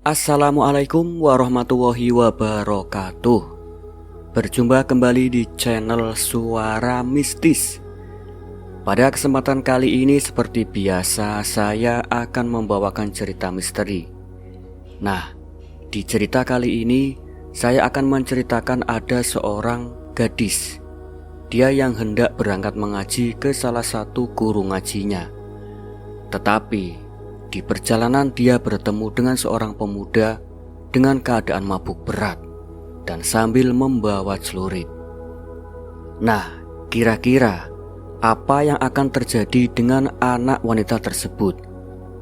Assalamualaikum warahmatullahi wabarakatuh. Berjumpa kembali di channel Suara Mistis. Pada kesempatan kali ini seperti biasa saya akan membawakan cerita misteri. Nah, di cerita kali ini saya akan menceritakan ada seorang gadis. Dia yang hendak berangkat mengaji ke salah satu guru ngajinya. Tetapi di perjalanan dia bertemu dengan seorang pemuda dengan keadaan mabuk berat dan sambil membawa celurit. Nah, kira-kira apa yang akan terjadi dengan anak wanita tersebut?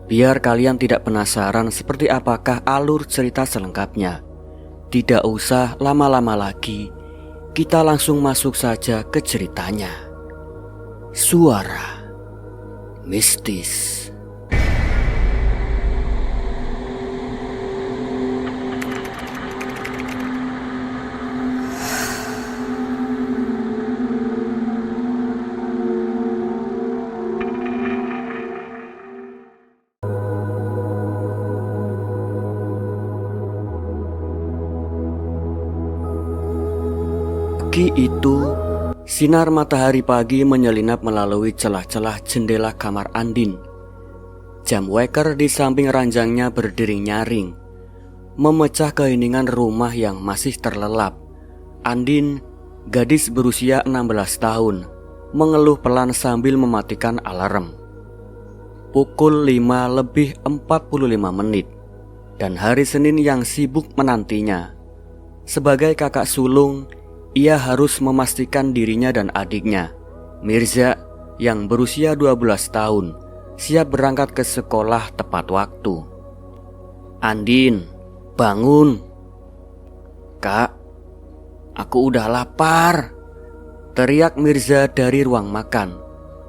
Biar kalian tidak penasaran seperti apakah alur cerita selengkapnya. Tidak usah lama-lama lagi, kita langsung masuk saja ke ceritanya. Suara Mistis. Pagi itu, sinar matahari pagi menyelinap melalui celah-celah jendela kamar Andin. Jam waker di samping ranjangnya berdering nyaring, memecah keheningan rumah yang masih terlelap. Andin, gadis berusia 16 tahun, mengeluh pelan sambil mematikan alarm. Pukul 5:45, dan hari Senin yang sibuk menantinya. Sebagai kakak sulung, ia harus memastikan dirinya dan adiknya, Mirza, yang berusia 12 tahun, siap berangkat ke sekolah tepat waktu. "Andin, bangun." "Kak, aku udah lapar," teriak Mirza dari ruang makan.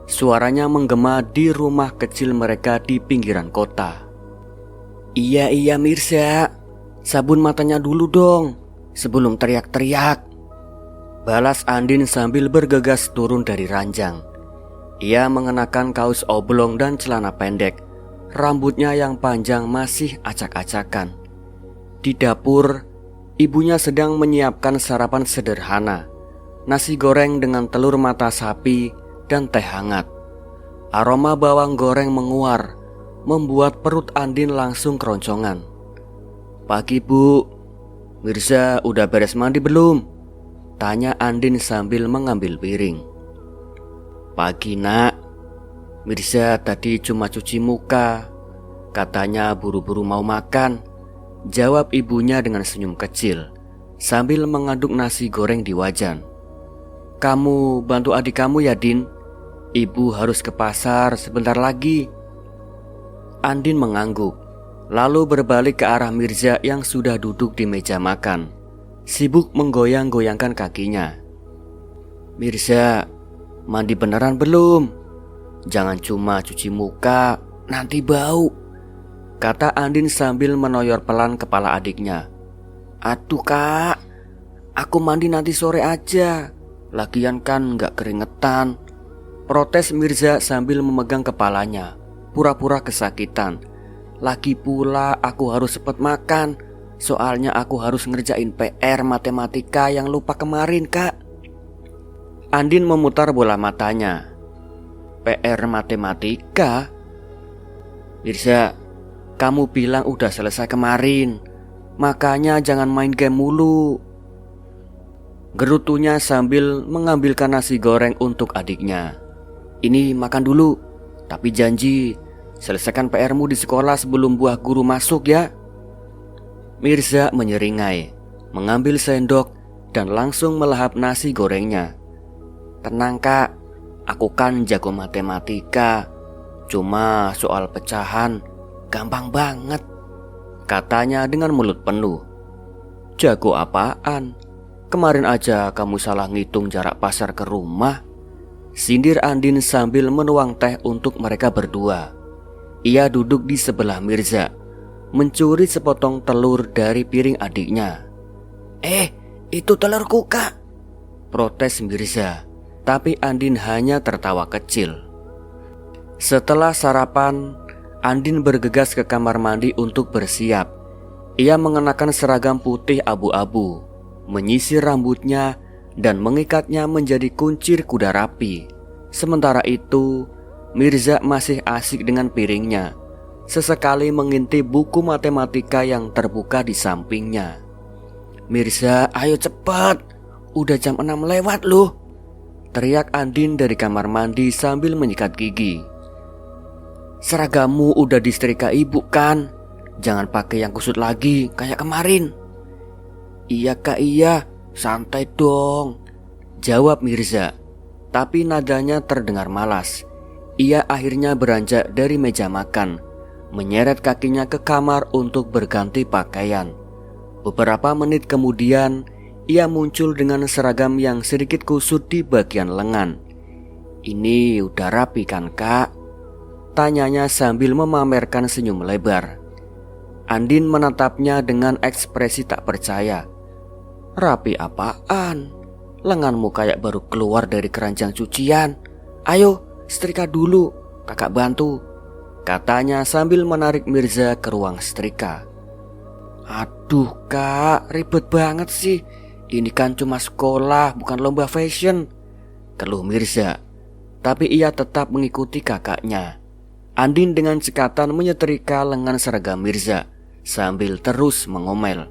Suaranya menggema di rumah kecil mereka di pinggiran kota. Iya Mirza, sabun matanya dulu dong, sebelum teriak-teriak," balas Andin sambil bergegas turun dari ranjang. Ia mengenakan kaos oblong dan celana pendek. Rambutnya yang panjang masih acak-acakan. Di dapur, ibunya sedang menyiapkan sarapan sederhana, nasi goreng dengan telur mata sapi dan teh hangat. Aroma bawang goreng menguar, membuat perut Andin langsung keroncongan. "Pagi Bu, Mirza udah beres mandi belum?" tanya Andin sambil mengambil piring. "Pagi nak, Mirza tadi cuma cuci muka, katanya buru-buru mau makan," jawab ibunya dengan senyum kecil sambil mengaduk nasi goreng di wajan. "Kamu bantu adik kamu ya Din, ibu harus ke pasar sebentar lagi." Andin mengangguk, lalu berbalik ke arah Mirza yang sudah duduk di meja makan, sibuk menggoyang-goyangkan kakinya. "Mirza, mandi beneran belum? Jangan cuma cuci muka, nanti bau," kata Andin sambil menoyor pelan kepala adiknya. "Aduh kak, aku mandi nanti sore aja, lagian kan gak keringetan," protes Mirza sambil memegang kepalanya, pura-pura kesakitan. "Lagi pula aku harus cepat makan, soalnya aku harus ngerjain PR matematika yang lupa kemarin kak." Andin memutar bola matanya. "PR matematika? Mirza, kamu bilang udah selesai kemarin, makanya jangan main game mulu," gerutunya sambil mengambilkan nasi goreng untuk adiknya. "Ini makan dulu, tapi janji selesaikan PR-mu di sekolah sebelum buah guru masuk ya." Mirza menyeringai, mengambil sendok dan langsung melahap nasi gorengnya. "Tenang kak, aku kan jago matematika, cuma soal pecahan gampang banget," katanya dengan mulut penuh. "Jago apaan? Kemarin aja kamu salah ngitung jarak pasar ke rumah," sindir Andin sambil menuang teh untuk mereka berdua. Ia duduk di sebelah Mirza, mencuri sepotong telur dari piring adiknya. Itu telurku kak," protes Mirza, tapi Andin hanya tertawa kecil. Setelah sarapan, Andin bergegas ke kamar mandi untuk bersiap. Ia mengenakan seragam putih abu-abu, menyisir rambutnya dan mengikatnya menjadi kuncir kuda rapi. Sementara itu, Mirza masih asik dengan piringnya, sesekali mengintip buku matematika yang terbuka di sampingnya. "Mirza, ayo cepat, udah jam 6 lewat loh," teriak Andin dari kamar mandi sambil menyikat gigi. "Seragammu udah disetrika ibu kan? Jangan pakai yang kusut lagi kayak kemarin." "Iya kak, iya, santai dong," jawab Mirza. Tapi nadanya terdengar malas. Ia akhirnya beranjak dari meja makan, menyeret kakinya ke kamar untuk berganti pakaian. Beberapa menit kemudian, ia muncul dengan seragam yang sedikit kusut di bagian lengan. "Ini udah rapi kan kak?" tanyanya sambil memamerkan senyum lebar. Andin menatapnya dengan ekspresi tak percaya. "Rapi apaan? Lenganmu kayak baru keluar dari keranjang cucian. Ayo, setrika dulu, kakak bantu," katanya sambil menarik Mirza ke ruang setrika. "Aduh kak, ribet banget sih. Ini kan cuma sekolah, bukan lomba fashion," keluh Mirza. Tapi ia tetap mengikuti kakaknya. Andin dengan cekatan menyetrika lengan seragam Mirza sambil terus mengomel.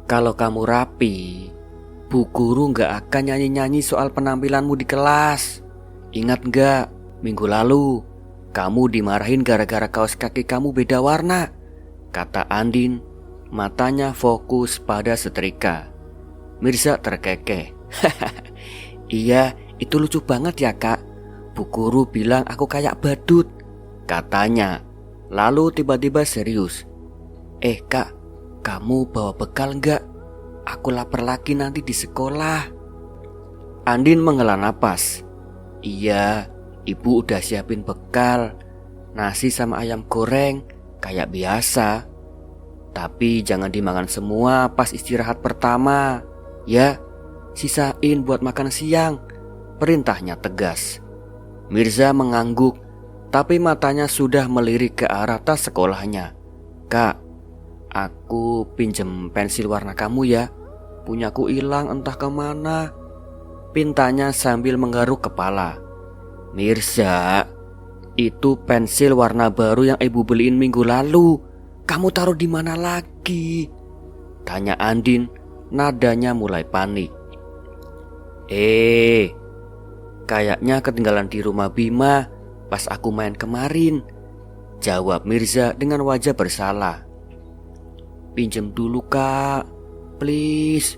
"Kalau kamu rapi, Bu Guru gak akan nyanyi-nyanyi soal penampilanmu di kelas. Ingat gak, minggu lalu kamu dimarahin gara-gara kaos kaki kamu beda warna," kata Andin, matanya fokus pada setrika. Mirza terkekeh. "Iya, itu lucu banget ya kak. Bu Guru bilang aku kayak badut," katanya. Lalu tiba-tiba serius. Kak, kamu bawa bekal enggak? Aku lapar lagi nanti di sekolah." Andin menghela napas. "Iya, ibu udah siapin bekal. Nasi sama ayam goreng kayak biasa. Tapi jangan dimakan semua pas istirahat pertama. Ya, sisain buat makan siang," perintahnya tegas. Mirza mengangguk, tapi matanya sudah melirik ke arah tas sekolahnya. "Kak, aku pinjem pensil warna kamu ya. Punyaku hilang entah kemana," pintanya sambil menggaruk kepala. "Mirza, itu pensil warna baru yang ibu beliin minggu lalu. Kamu taruh di mana lagi?" tanya Andin, nadanya mulai panik. Kayaknya ketinggalan di rumah Bima pas aku main kemarin," jawab Mirza dengan wajah bersalah. "Pinjem dulu kak, please.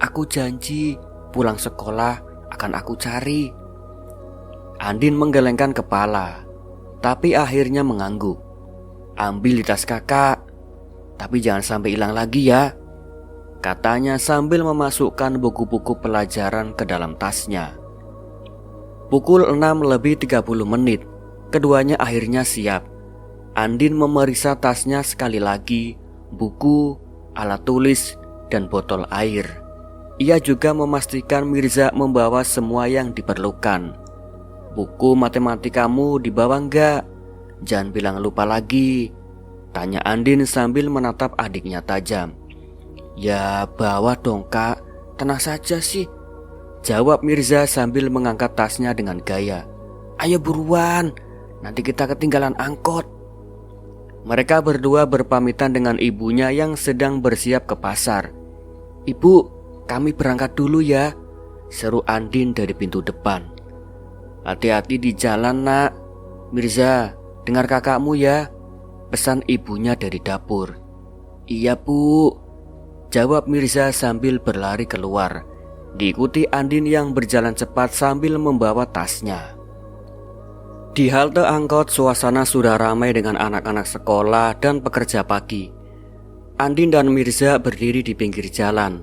Aku janji pulang sekolah akan aku cari." Andin menggelengkan kepala, tapi akhirnya mengangguk. "Ambil di tas kakak, tapi jangan sampai hilang lagi ya," katanya sambil memasukkan buku-buku pelajaran ke dalam tasnya. Pukul 6:30, keduanya akhirnya siap. Andin memeriksa tasnya sekali lagi, buku, alat tulis, dan botol air. Ia juga memastikan Mirza membawa semua yang diperlukan. "Buku matematikamu dibawa enggak? Jangan bilang lupa lagi," tanya Andin sambil menatap adiknya tajam. "Ya bawa dong kak, tenang saja sih," jawab Mirza sambil mengangkat tasnya dengan gaya. "Ayo buruan, nanti kita ketinggalan angkot." Mereka berdua berpamitan dengan ibunya yang sedang bersiap ke pasar. "Ibu, kami berangkat dulu ya," seru Andin dari pintu depan. "Hati-hati di jalan nak. Mirza, dengar kakakmu ya," pesan ibunya dari dapur. "Iya bu," jawab Mirza sambil berlari keluar, diikuti Andin yang berjalan cepat sambil membawa tasnya. Di halte angkot, suasana sudah ramai dengan anak-anak sekolah dan pekerja pagi. Andin dan Mirza berdiri di pinggir jalan,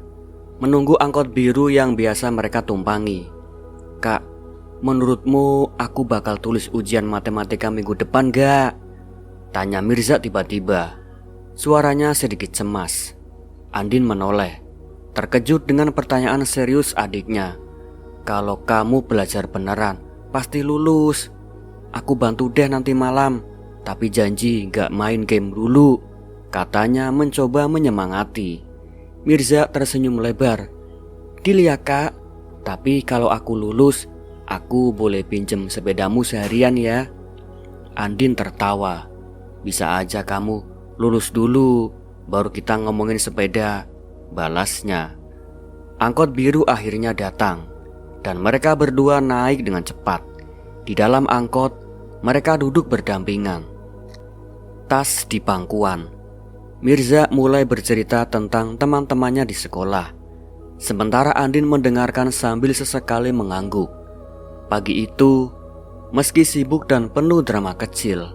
menunggu angkot biru yang biasa mereka tumpangi. "Kak, menurutmu aku bakal tulis ujian matematika minggu depan gak?" tanya Mirza tiba-tiba. Suaranya sedikit cemas. Andin menoleh, terkejut dengan pertanyaan serius adiknya. "Kalau kamu belajar beneran, pasti lulus. Aku bantu deh nanti malam, tapi janji gak main game dulu," katanya mencoba menyemangati. Mirza tersenyum lebar. "Deal ya kak, tapi kalau aku lulus, aku boleh pinjem sepedamu seharian ya?" Andin tertawa. "Bisa aja kamu lulus dulu, baru kita ngomongin sepeda," balasnya. Angkot biru akhirnya datang, dan mereka berdua naik dengan cepat. Di dalam angkot, mereka duduk berdampingan, tas di pangkuan. Mirza mulai bercerita tentang teman-temannya di sekolah, sementara Andin mendengarkan sambil sesekali mengangguk. Pagi itu, meski sibuk dan penuh drama kecil,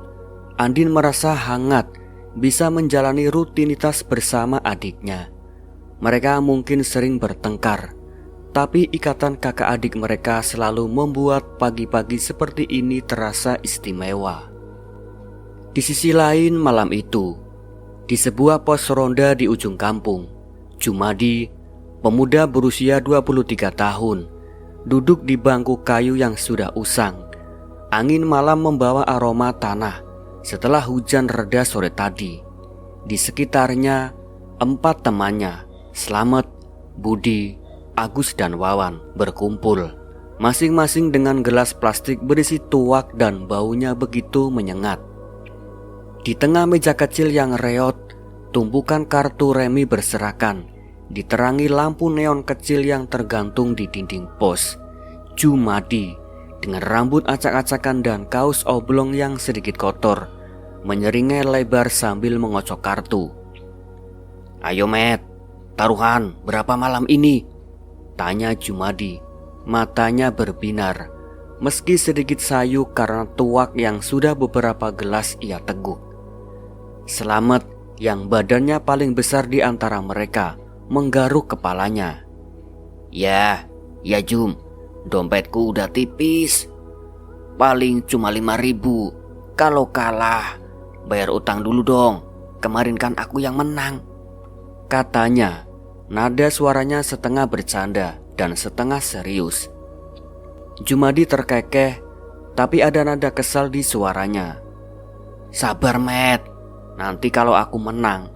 Andin merasa hangat bisa menjalani rutinitas bersama adiknya. Mereka mungkin sering bertengkar, tapi ikatan kakak adik mereka selalu membuat pagi-pagi seperti ini terasa istimewa. Di sisi lain malam itu, di sebuah pos ronda di ujung kampung, Jumadi, pemuda berusia 23 tahun, duduk di bangku kayu yang sudah usang. Angin malam membawa aroma tanah setelah hujan reda sore tadi. Di sekitarnya, 4 temannya, Slamet, Budi, Agus dan Wawan, berkumpul, masing-masing dengan gelas plastik berisi tuak dan baunya begitu menyengat. Di tengah meja kecil yang reot, tumpukan kartu remi berserakan, diterangi lampu neon kecil yang tergantung di dinding pos. Jumadi, dengan rambut acak-acakan dan kaos oblong yang sedikit kotor, menyeringai lebar sambil mengocok kartu. "Ayo Met, taruhan berapa malam ini?" tanya Jumadi. Matanya berbinar, meski sedikit sayu karena tuak yang sudah beberapa gelas ia teguk. Slamet, yang badannya paling besar di antara mereka, menggaruk kepalanya. Ya Jum, dompetku udah tipis. Paling cuma 5.000. Kalau kalah, bayar utang dulu dong. Kemarin kan aku yang menang," katanya. Nada suaranya setengah bercanda dan setengah serius. Jumadi terkekeh, tapi ada nada kesal di suaranya. "Sabar Met, nanti kalau aku menang,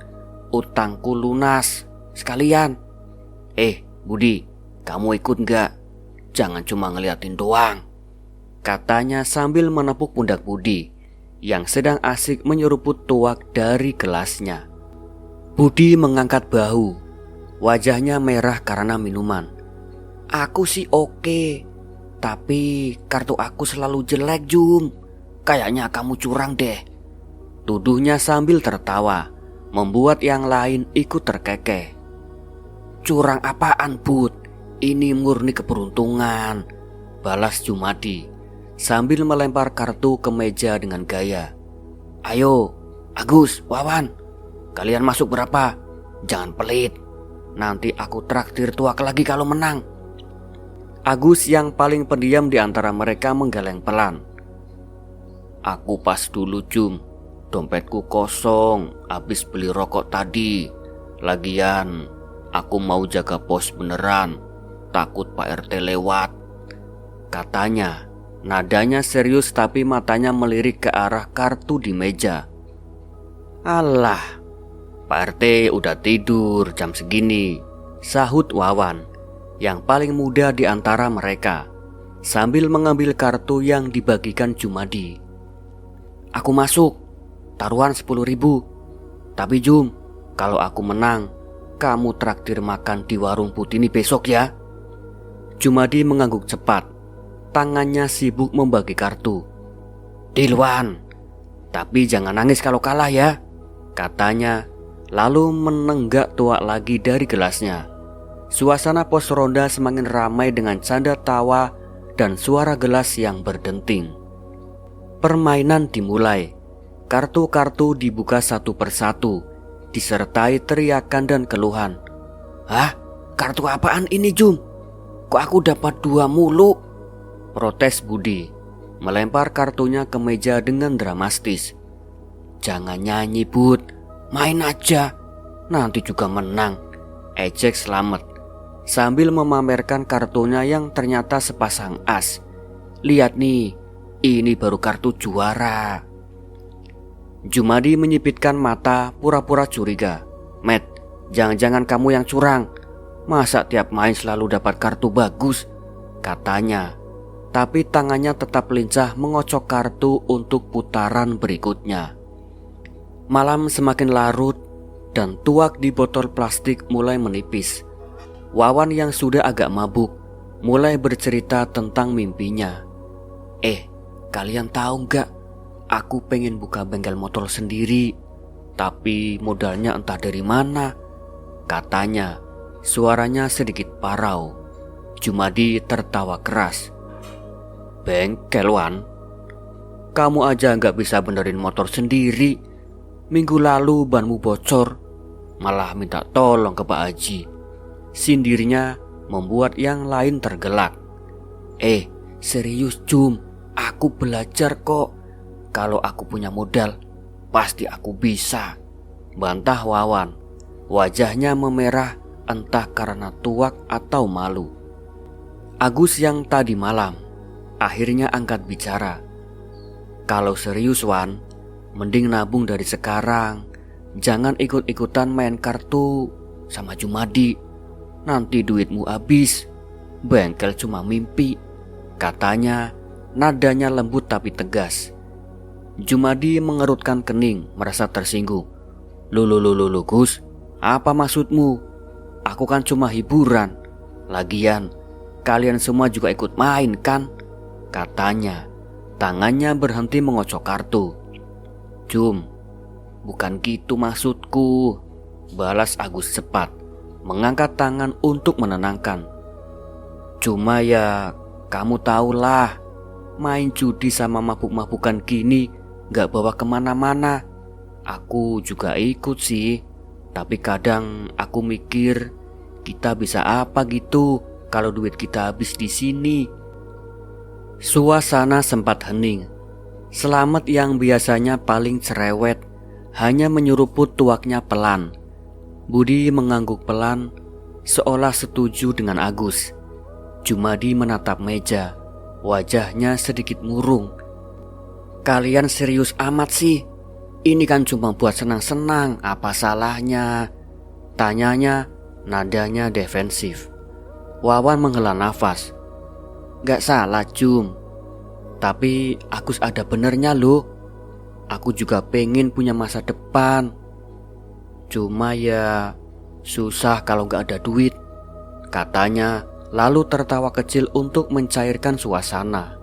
utangku lunas sekalian. Budi, kamu ikut gak? Jangan cuma ngeliatin doang," katanya sambil menepuk pundak Budi yang sedang asik menyeruput tuak dari gelasnya. Budi mengangkat bahu, wajahnya merah karena minuman. "Aku sih oke, tapi kartu aku selalu jelek Jum. Kayaknya kamu curang deh," tuduhnya sambil tertawa, membuat yang lain ikut terkekeh. "Curang apaan Bud? Ini murni keberuntungan," balas Jumadi sambil melempar kartu ke meja dengan gaya. "Ayo, Agus, Wawan, kalian masuk berapa? Jangan pelit. Nanti aku traktir tuak lagi kalau menang." Agus yang paling pendiam di antara mereka menggeleng pelan. "Aku pas dulu Jum, dompetku kosong, habis beli rokok tadi. Lagian aku mau jaga pos beneran, takut Pak RT lewat," katanya. Nadanya serius tapi matanya melirik ke arah kartu di meja. "Alah, Pak RT udah tidur jam segini," sahut Wawan, yang paling muda di antara mereka, sambil mengambil kartu yang dibagikan Jumadi. "Aku masuk, taruhan 10.000. Tapi Jum, kalau aku menang, kamu traktir makan di warung Putini besok ya." Jumadi mengangguk cepat, tangannya sibuk membagi kartu. "Dilwan, tapi jangan nangis kalau kalah ya," katanya, lalu menenggak tuak lagi dari gelasnya. Suasana pos ronda semakin ramai dengan canda tawa dan suara gelas yang berdenting. Permainan dimulai. Kartu-kartu dibuka satu persatu, disertai teriakan dan keluhan. "Hah? Kartu apaan ini Jum? Kok aku dapat 2 mulu?" protes Budi, melempar kartunya ke meja dengan dramatis. "Jangan nyanyi Bud, main aja, nanti juga menang," ejek Slamet, sambil memamerkan kartunya yang ternyata sepasang as. "Lihat nih, ini baru kartu juara." Jumadi menyipitkan mata pura-pura curiga. "Matt, jangan-jangan kamu yang curang. Masa tiap main selalu dapat kartu bagus?" katanya. Tapi tangannya tetap lincah mengocok kartu untuk putaran berikutnya. Malam semakin larut dan tuak di botol plastik mulai menipis. Wawan yang sudah agak mabuk mulai bercerita tentang mimpinya. Kalian tahu gak? Aku pengen buka bengkel motor sendiri, tapi modalnya entah dari mana, katanya. Suaranya sedikit parau. Jumadi tertawa keras. "Bengkel, Wan? Kamu aja gak bisa benerin motor sendiri. Minggu lalu banmu bocor, malah minta tolong ke Pak Haji," sindirnya membuat yang lain tergelak. Serius Jum, aku belajar kok. Kalau aku punya modal, pasti aku bisa, bantah Wawan. Wajahnya memerah entah karena tuak atau malu. Agus yang tadi malam akhirnya angkat bicara. "Kalau serius Wan, mending nabung dari sekarang. Jangan ikut-ikutan main kartu sama Jumadi. Nanti duitmu habis. Bengkel cuma mimpi," katanya. Nadanya lembut tapi tegas. Jumadi mengerutkan kening merasa tersinggung. Lu Gus, apa maksudmu? Aku kan cuma hiburan. Lagian kalian semua juga ikut main kan?" katanya. Tangannya berhenti mengocok kartu. "Jum, bukan gitu maksudku," balas Agus cepat, mengangkat tangan untuk menenangkan. "Cuma ya kamu tahulah, main judi sama mabuk-mabukan gini gak bawa kemana-mana. Aku juga ikut sih, tapi kadang aku mikir kita bisa apa gitu kalau duit kita habis di sini." Suasana sempat hening. Selamat yang biasanya paling cerewet hanya menyeruput tuaknya pelan. Budi mengangguk pelan seolah setuju dengan Agus. Jumadi menatap meja, wajahnya sedikit murung. "Kalian serius amat sih? Ini kan cuma buat senang-senang, apa salahnya?" tanyanya, nadanya defensif. Wawan menghela nafas. "Gak salah Jum, tapi Agus ada benernya loh. Aku juga pengen punya masa depan. Cuma ya susah kalau gak ada duit," katanya, lalu tertawa kecil untuk mencairkan suasana.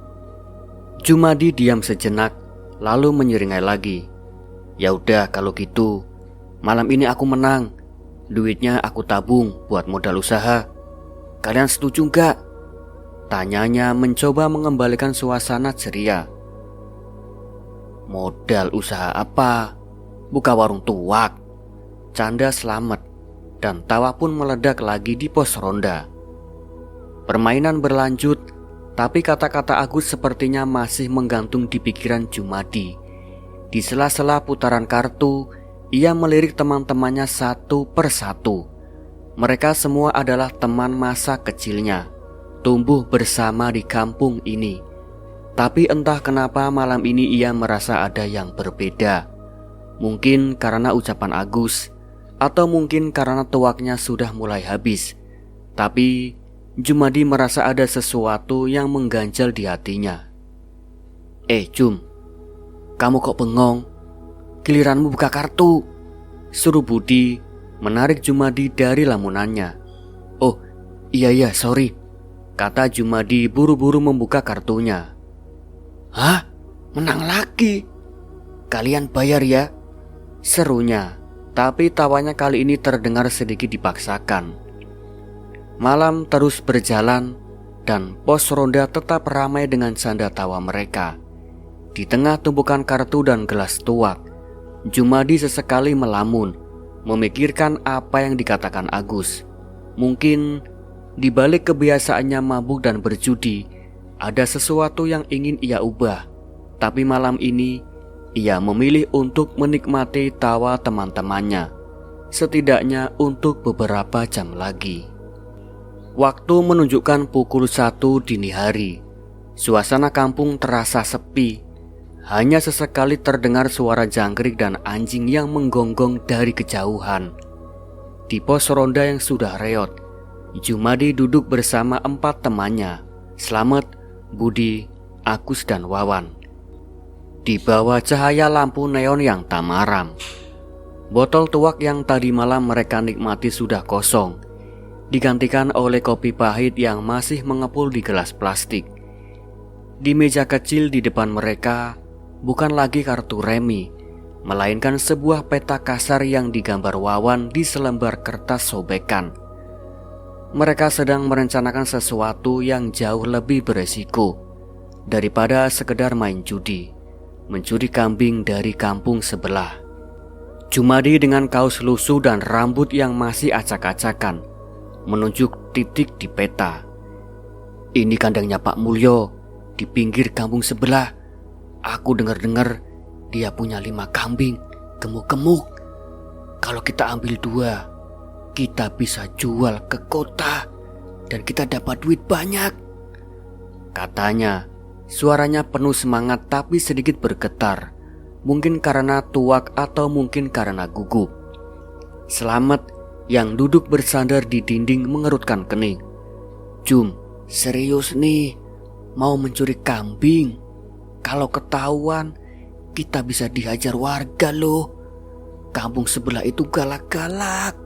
Jumadi diam sejenak, lalu menyeringai lagi. "Ya udah kalau gitu, malam ini aku menang. Duitnya aku tabung buat modal usaha. Kalian setuju gak?" tanyanya mencoba mengembalikan suasana ceria. "Modal usaha apa? Buka warung tuak?" canda Slamet, dan tawa pun meledak lagi di pos ronda. Permainan berlanjut, tapi kata-kata Agus sepertinya masih menggantung di pikiran Jumadi. Di sela-sela putaran kartu, ia melirik teman-temannya satu persatu. Mereka semua adalah teman masa kecilnya, tumbuh bersama di kampung ini. Tapi entah kenapa malam ini ia merasa ada yang berbeda. Mungkin karena ucapan Agus, atau mungkin karena tuaknya sudah mulai habis. Tapi Jumadi merasa ada sesuatu yang mengganjal di hatinya. Jum, kamu kok bengong? Giliranmu buka kartu," suruh Budi menarik Jumadi dari lamunannya. "Oh iya sorry," kata Jumadi buru-buru membuka kartunya. "Hah? Menang lagi? Kalian bayar ya?" serunya, tapi tawanya kali ini terdengar sedikit dipaksakan. Malam terus berjalan dan pos ronda tetap ramai dengan canda tawa mereka. Di tengah tumpukan kartu dan gelas tuak, Jumadi sesekali melamun, memikirkan apa yang dikatakan Agus. Mungkin di balik kebiasaannya mabuk dan berjudi, ada sesuatu yang ingin ia ubah. Tapi malam ini, ia memilih untuk menikmati tawa teman-temannya, setidaknya untuk beberapa jam lagi. Waktu menunjukkan pukul 1 dini hari. Suasana kampung terasa sepi. hanya sesekali terdengar suara jangkrik dan anjing yang menggonggong dari kejauhan. Di pos ronda yang sudah reot, Jumadi duduk bersama 4 temannya, Slamet, Budi, Agus, dan Wawan. Di bawah cahaya lampu neon yang tamaram, botol tuak yang tadi malam mereka nikmati sudah kosong, digantikan oleh kopi pahit yang masih mengepul di gelas plastik. Di meja kecil di depan mereka bukan lagi kartu remi, melainkan sebuah peta kasar yang digambar Wawan di selembar kertas sobekan. Mereka sedang merencanakan sesuatu yang jauh lebih beresiko daripada sekedar main judi, mencuri kambing dari kampung sebelah. Jumadi dengan kaos lusuh dan rambut yang masih acak-acakan menunjuk titik di peta. Ini kandangnya Pak Mulyo di pinggir kampung sebelah. Aku dengar-dengar dia punya 5 kambing gemuk-gemuk. Kalau kita ambil 2, kita bisa jual ke kota dan kita dapat duit banyak, katanya. Suaranya penuh semangat tapi sedikit bergetar, mungkin karena tuak atau mungkin karena gugup. Slamet yang duduk bersandar di dinding mengerutkan kening. Jum, serius nih, mau mencuri kambing? Kalau ketahuan, kita bisa dihajar warga loh. Kampung sebelah itu galak-galak,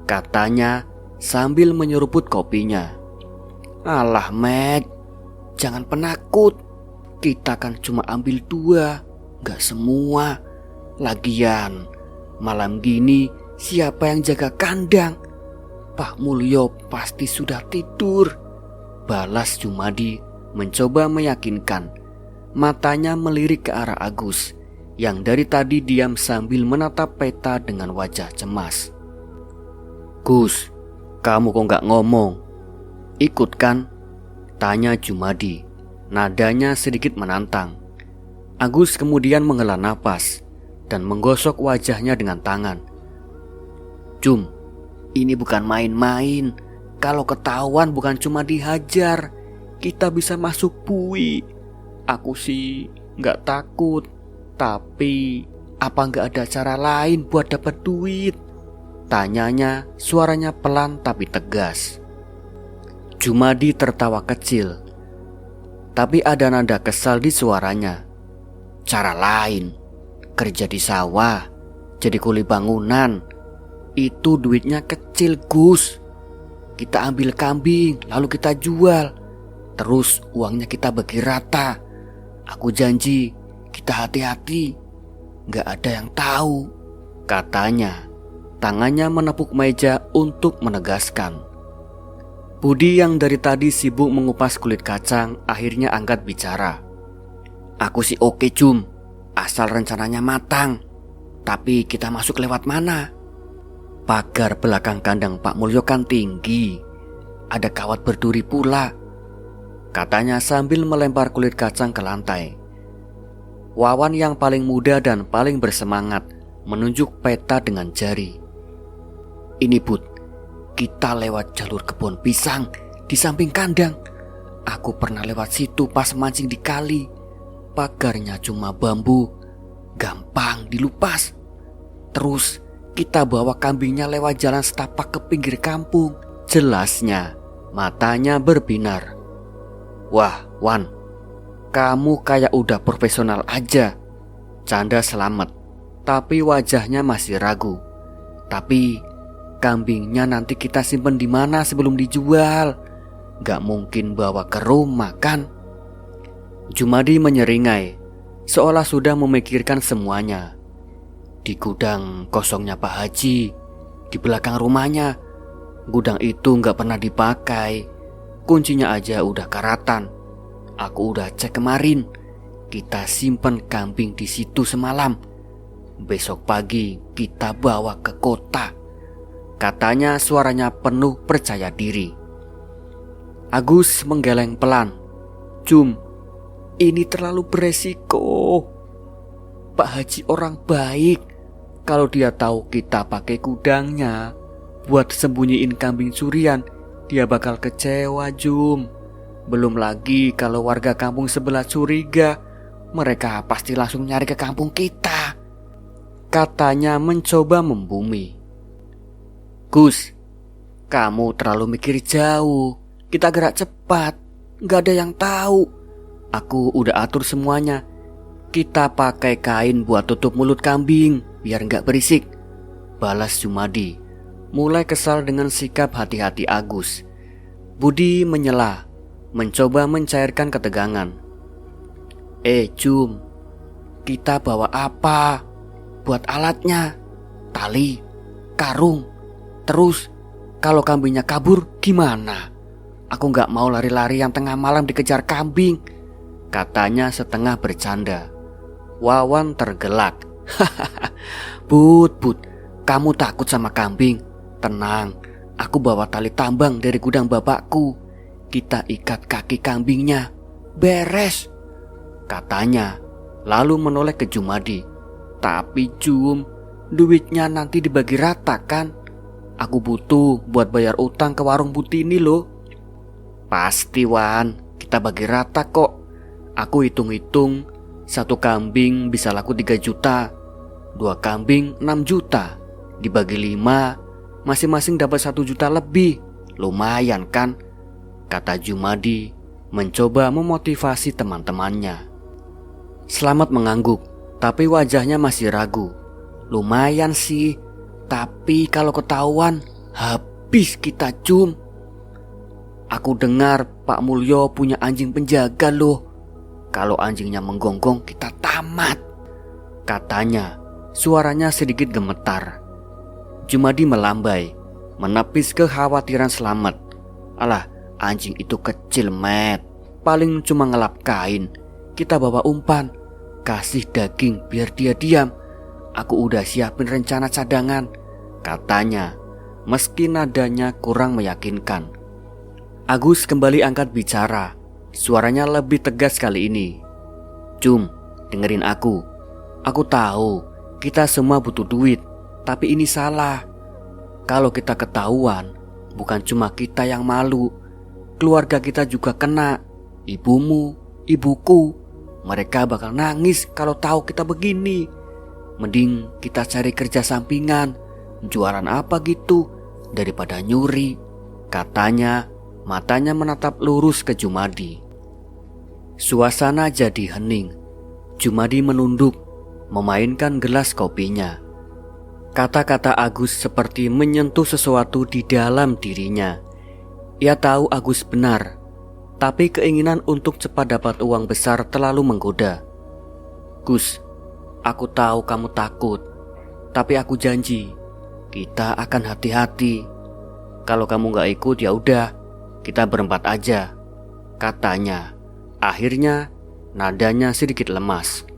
katanya sambil menyeruput kopinya. Alah Meg, jangan penakut. Kita kan cuma ambil 2, gak semua. Lagian malam gini siapa yang jaga kandang? Pak Mulyo pasti sudah tidur, balas Jumadi mencoba meyakinkan. Matanya melirik ke arah Agus yang dari tadi diam sambil menatap peta dengan wajah cemas. Gus, kamu kok gak ngomong? Ikut kan? Tanya Jumadi, nadanya sedikit menantang. Agus kemudian menghela napas dan menggosok wajahnya dengan tangan. Jum, ini bukan main-main. Kalau ketahuan bukan cuma dihajar, kita bisa masuk bui. Aku sih gak takut, tapi apa gak ada cara lain buat dapat duit? Tanyanya, suaranya pelan tapi tegas. Jumadi tertawa kecil, tapi ada nada kesal di suaranya. Cara lain? Kerja di sawah, jadi kuli bangunan. Itu duitnya kecil Gus. Kita ambil kambing lalu kita jual, terus uangnya kita bagi rata. Aku janji kita hati-hati, gak ada yang tahu, katanya. Tangannya menepuk meja untuk menegaskan. Budi yang dari tadi sibuk mengupas kulit kacang akhirnya angkat bicara. Aku sih oke Jum, asal rencananya matang. Tapi kita masuk lewat mana? Pagar belakang kandang Pak Mulyo kan tinggi, ada kawat berduri pula, katanya sambil melempar kulit kacang ke lantai. Wawan yang paling muda dan paling bersemangat menunjuk peta dengan jari. Ini Bud, kita lewat jalur kebun pisang di samping kandang. Aku pernah lewat situ pas mancing di kali. Pagarnya cuma bambu, gampang dilupas. Terus kita bawa kambingnya lewat jalan setapak ke pinggir kampung, jelasnya. Matanya berbinar. Wah Wan, kamu kayak udah profesional aja, canda Slamet. Tapi wajahnya masih ragu. Tapi kambingnya nanti kita simpen di mana sebelum dijual? Gak mungkin bawa ke rumah kan? Jumadi menyeringai, seolah sudah memikirkan semuanya. Di gudang kosongnya Pak Haji, di belakang rumahnya. Gudang itu gak pernah dipakai, kuncinya aja udah karatan. Aku udah cek kemarin. Kita simpen kambing di situ semalam. Besok pagi kita bawa ke kota, katanya suaranya penuh percaya diri. Agus menggeleng pelan. Jum, ini terlalu beresiko. Pak Haji orang baik. Kalau dia tahu kita pakai gudangnya buat sembunyiin kambing curian, dia bakal kecewa Jum. Belum lagi kalau warga kampung sebelah curiga, mereka pasti langsung nyari ke kampung kita, katanya mencoba membumi. Gus, kamu terlalu mikir jauh. Kita gerak cepat, gak ada yang tahu. Aku udah atur semuanya. Kita pakai kain buat tutup mulut kambing biar gak berisik, balas Jumadi, mulai kesal dengan sikap hati-hati Agus. Budi menyela, mencoba mencairkan ketegangan. Jum, kita bawa apa? Buat alatnya, tali, karung. Terus, kalau kambingnya kabur gimana? Aku gak mau lari-lari yang tengah malam dikejar kambing, katanya setengah bercanda. Wawan tergelak. Bud, kamu takut sama kambing? Tenang, aku bawa tali tambang dari gudang bapakku. Kita ikat kaki kambingnya, beres, katanya, lalu menoleh ke Jumadi. Tapi Jum, duitnya nanti dibagi rata kan? Aku butuh buat bayar utang ke warung Butini loh. Pasti Wan, kita bagi rata kok. Aku hitung-hitung, satu kambing bisa laku 3 juta, 2 kambing 6 juta, dibagi 5, masing-masing dapat 1 juta lebih. Lumayan kan? Kata Jumadi, mencoba memotivasi teman-temannya. Slamet mengangguk, tapi wajahnya masih ragu. Lumayan sih, tapi kalau ketahuan habis kita Jum. Aku dengar Pak Mulyo punya anjing penjaga loh. Kalau anjingnya menggonggong kita tamat, katanya, suaranya sedikit gemetar. Jumadi melambai, menepis kekhawatiran Slamet. Alah, anjing itu kecil Met, paling cuma ngelap kain. Kita bawa umpan, kasih daging biar dia diam. Aku udah siapin rencana cadangan, katanya, meski nadanya kurang meyakinkan. Agus kembali angkat bicara, suaranya lebih tegas kali ini. Jum, dengerin aku. Aku tahu kita semua butuh duit, tapi ini salah. Kalau kita ketahuan, bukan cuma kita yang malu, keluarga kita juga kena. Ibumu, ibuku, mereka bakal nangis kalau tahu kita begini. Mending kita cari kerja sampingan, jualan apa gitu, daripada nyuri, katanya, matanya menatap lurus ke Jumadi. Suasana jadi hening. Jumadi menunduk, memainkan gelas kopinya. Kata-kata Agus seperti menyentuh sesuatu di dalam dirinya. Ia tahu Agus benar, tapi keinginan untuk cepat dapat uang besar terlalu menggoda. Gus, aku tahu kamu takut, tapi aku janji kita akan hati-hati. Kalau kamu gak ikut ya udah, kita berempat aja, katanya. Akhirnya nadanya sedikit lemas.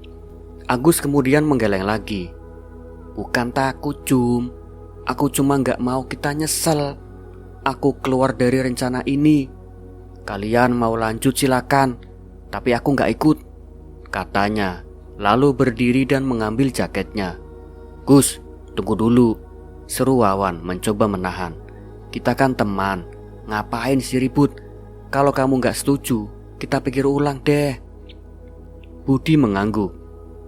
Agus kemudian menggeleng lagi. Bukan takut Jum, aku cuma gak mau kita nyesel. Aku keluar dari rencana ini. Kalian mau lanjut silakan, tapi aku gak ikut, katanya, lalu berdiri dan mengambil jaketnya. Gus, tunggu dulu, seru Wawan mencoba menahan. Kita kan teman, ngapain sih ribut? Kalau kamu gak setuju, kita pikir ulang deh. Budi mengangguk.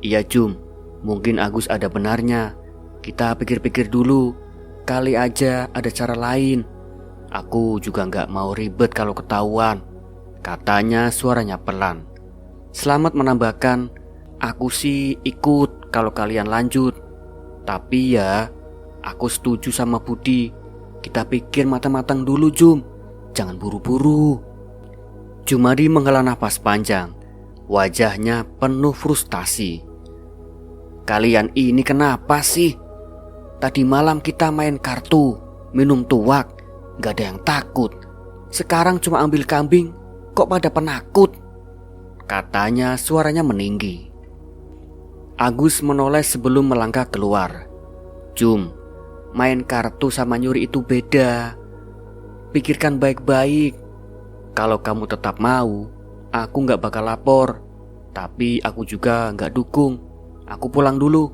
Iya Jum, mungkin Agus ada benarnya. Kita pikir-pikir dulu, kali aja ada cara lain. Aku juga gak mau ribet kalau ketahuan, katanya suaranya pelan. Slamet menambahkan, aku sih ikut kalau kalian lanjut. Tapi ya, aku setuju sama Budi. Kita pikir matang-matang dulu Jum, jangan buru-buru. Jumadi menghela nafas panjang, wajahnya penuh frustasi. Kalian ini kenapa sih? Tadi malam kita main kartu, minum tuak, gak ada yang takut. Sekarang cuma ambil kambing, kok pada penakut, katanya suaranya meninggi. Agus menoleh sebelum melangkah keluar. Jum, main kartu sama nyuri itu beda. Pikirkan baik-baik. Kalau kamu tetap mau, aku gak bakal lapor. Tapi aku juga gak dukung. Aku pulang dulu,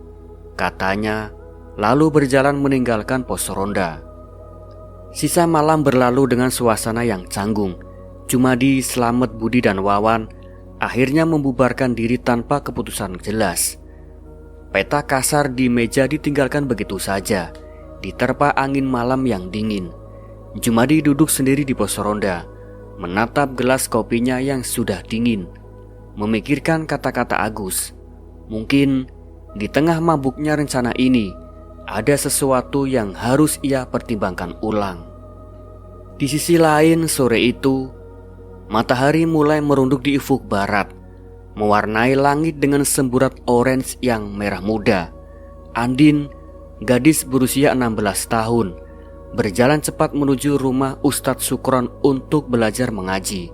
katanya, lalu berjalan meninggalkan pos ronda. Sisa malam berlalu dengan suasana yang canggung. Jumadi, Slamet, Budi dan Wawan akhirnya membubarkan diri tanpa keputusan jelas. Peta kasar di meja ditinggalkan begitu saja, diterpa angin malam yang dingin. Jumadi duduk sendiri di pos ronda, menatap gelas kopinya yang sudah dingin, memikirkan kata-kata Agus. Mungkin di tengah mabuknya rencana ini, ada sesuatu yang harus ia pertimbangkan ulang. Di sisi lain, sore itu, matahari mulai merunduk di ufuk barat, mewarnai langit dengan semburat orange yang merah muda. Andin, gadis berusia 16 tahun, berjalan cepat menuju rumah Ustadz Sukron untuk belajar mengaji.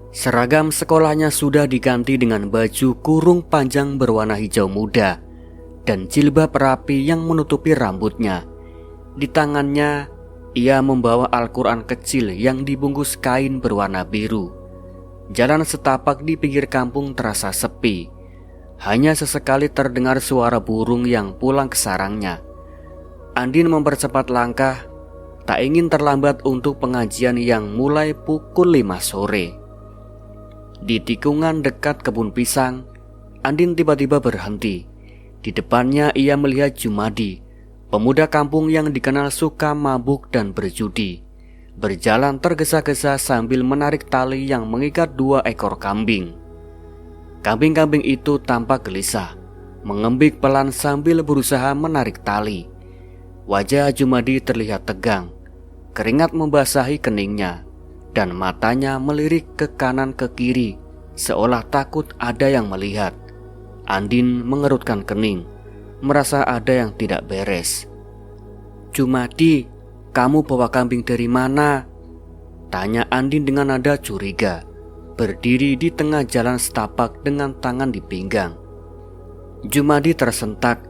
Seragam sekolahnya sudah diganti dengan baju kurung panjang berwarna hijau muda dan jilbab rapi yang menutupi rambutnya. Di tangannya, ia membawa Al-Quran kecil yang dibungkus kain berwarna biru. Jalan setapak di pinggir kampung terasa sepi. Hanya sesekali terdengar suara burung yang pulang ke sarangnya. Andin mempercepat langkah, tak ingin terlambat untuk pengajian yang mulai pukul 5 sore. Di tikungan dekat kebun pisang, Andin tiba-tiba berhenti. Di depannya ia melihat Jumadi, pemuda kampung yang dikenal suka mabuk dan berjudi, berjalan tergesa-gesa sambil menarik tali yang mengikat 2 ekor kambing. Kambing-kambing itu tampak gelisah, mengembik pelan sambil berusaha menarik tali. Wajah Jumadi terlihat tegang, keringat membasahi keningnya, dan matanya melirik ke kanan ke kiri, seolah takut ada yang melihat. Andin mengerutkan kening, merasa ada yang tidak beres. "Jumadi, kamu bawa kambing dari mana?" tanya Andin dengan nada curiga, berdiri di tengah jalan setapak dengan tangan di pinggang. Jumadi tersentak,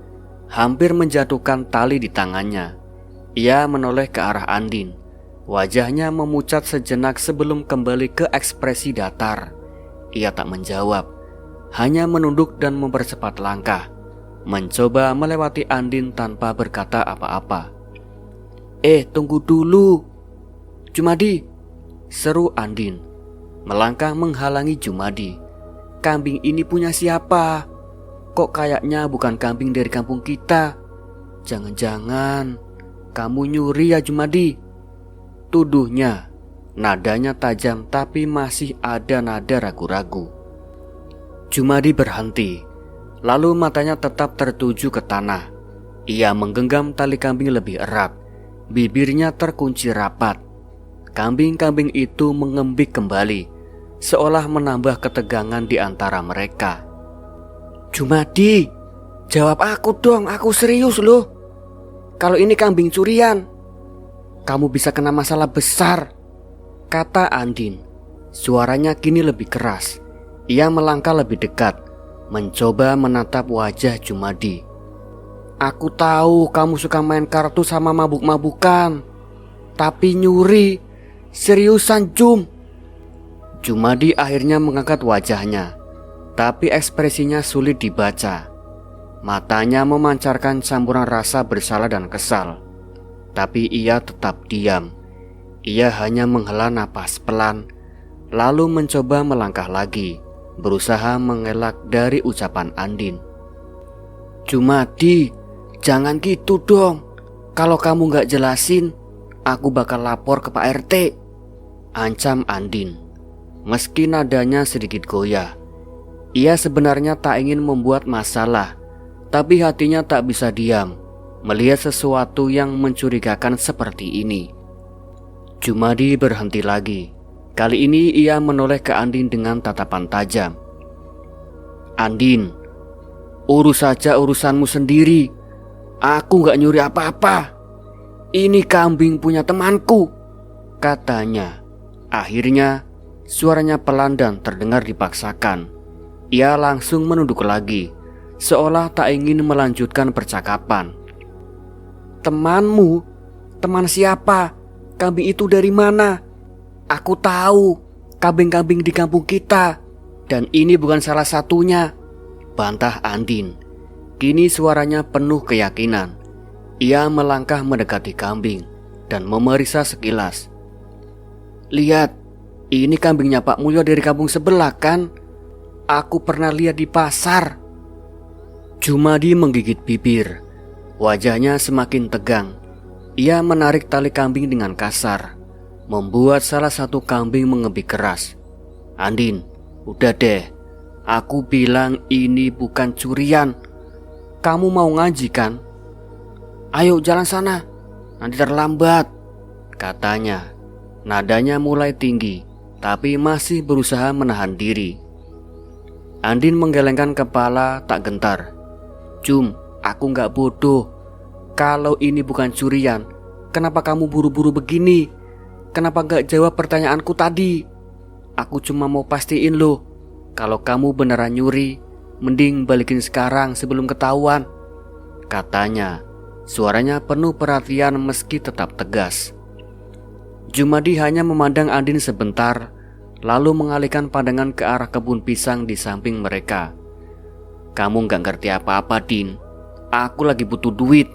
hampir menjatuhkan tali di tangannya. Ia menoleh ke arah Andin. Wajahnya memucat sejenak sebelum kembali ke ekspresi datar. Ia tak menjawab, hanya menunduk dan mempercepat langkah, mencoba melewati Andin tanpa berkata apa-apa. Tunggu dulu, Jumadi," seru Andin, melangkah menghalangi Jumadi. "Kambing ini punya siapa? Kok kayaknya bukan kambing dari kampung kita? Jangan-jangan kamu nyuri ya, Jumadi?" tuduhnya. Nadanya tajam tapi masih ada nada ragu-ragu. Jumadi berhenti, lalu matanya tetap tertuju ke tanah. Ia menggenggam tali kambing lebih erat, bibirnya terkunci rapat. Kambing-kambing itu mengembik kembali, seolah menambah ketegangan di antara mereka. "Jumadi, jawab aku dong, aku serius loh. Kalau ini kambing curian, kamu bisa kena masalah besar," kata Andin. Suaranya kini lebih keras. Ia melangkah lebih dekat, mencoba menatap wajah Jumadi. "Aku tahu kamu suka main kartu sama mabuk-mabukan, tapi nyuri seriusan, Jum." Jumadi akhirnya mengangkat wajahnya, tapi ekspresinya sulit dibaca. Matanya memancarkan campuran rasa bersalah dan kesal, tapi ia tetap diam. Ia hanya menghela napas pelan, lalu mencoba melangkah lagi, berusaha mengelak dari ucapan Andin. "Jumadi, jangan gitu dong. Kalau kamu gak jelasin, aku bakal lapor ke Pak RT," ancam Andin. Meski nadanya sedikit goyah, ia sebenarnya tak ingin membuat masalah, tapi hatinya tak bisa diam melihat sesuatu yang mencurigakan seperti ini. Jumadi berhenti lagi. Kali ini ia menoleh ke Andin dengan tatapan tajam. "Andin, urus saja urusanmu sendiri. Aku gak nyuri apa-apa. Ini kambing punya temanku," katanya. Akhirnya suaranya pelan dan terdengar dipaksakan. Ia langsung menunduk lagi, seolah tak ingin melanjutkan percakapan. "Temanmu? Teman siapa? Kambing itu dari mana? Aku tahu kambing-kambing di kampung kita, dan ini bukan salah satunya," bantah Andin. Kini suaranya penuh keyakinan. Ia melangkah mendekati kambing dan memeriksa sekilas. "Lihat, ini kambingnya Pak Mulyo dari kampung sebelah kan? Aku pernah lihat di pasar. Jumadi menggigit bibir. Wajahnya semakin tegang. Ia menarik tali kambing dengan kasar, membuat salah satu kambing mengebik keras. Andin, udah deh. Aku bilang ini bukan curian. Kamu mau ngaji kan? Ayo jalan sana, nanti terlambat, katanya. Nadanya mulai tinggi, tapi masih berusaha menahan diri. Andin menggelengkan kepala tak gentar. Jum, aku gak bodoh. Kalau ini bukan curian, kenapa kamu buru-buru begini? Kenapa gak jawab pertanyaanku tadi? Aku cuma mau pastiin loh, kalau kamu beneran nyuri, mending balikin sekarang sebelum ketahuan, katanya. Suaranya penuh perhatian meski tetap tegas. Jumadi hanya memandang Andin sebentar, lalu mengalihkan pandangan ke arah kebun pisang di samping mereka. Kamu gak ngerti apa-apa, Din. Aku lagi butuh duit.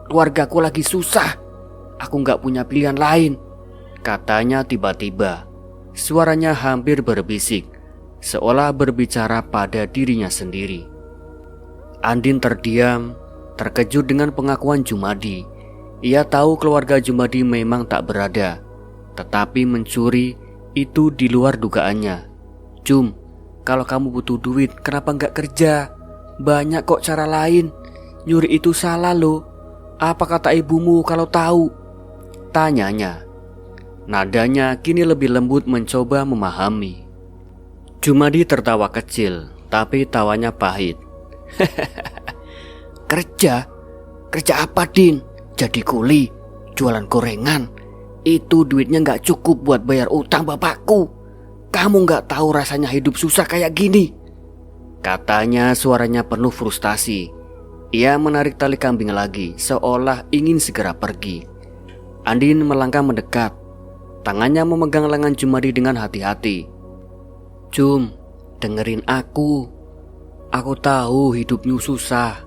Keluargaku lagi susah. Aku gak punya pilihan lain, katanya tiba-tiba. Suaranya hampir berbisik, seolah berbicara pada dirinya sendiri. Andin terdiam, terkejut dengan pengakuan Jumadi. Ia tahu keluarga Jumadi memang tak berada, tetapi mencuri itu di luar dugaannya. Jum, kalau kamu butuh duit, kenapa nggak kerja? Banyak kok cara lain. Nyuri itu salah loh. Apa kata ibumu kalau tahu? Tanyanya. Nadanya kini lebih lembut mencoba memahami. Jumadi tertawa kecil, tapi tawanya pahit. Kerja? Kerja apa, Din? Jadi kuli? Jualan gorengan? Itu duitnya gak cukup buat bayar utang bapakku. Kamu gak tahu rasanya hidup susah kayak gini, katanya. Suaranya penuh frustasi. Ia menarik tali kambing lagi, seolah ingin segera pergi. Andin melangkah mendekat. Tangannya memegang lengan Jumadi dengan hati-hati. Jum, dengerin aku. Aku tahu hidupmu susah,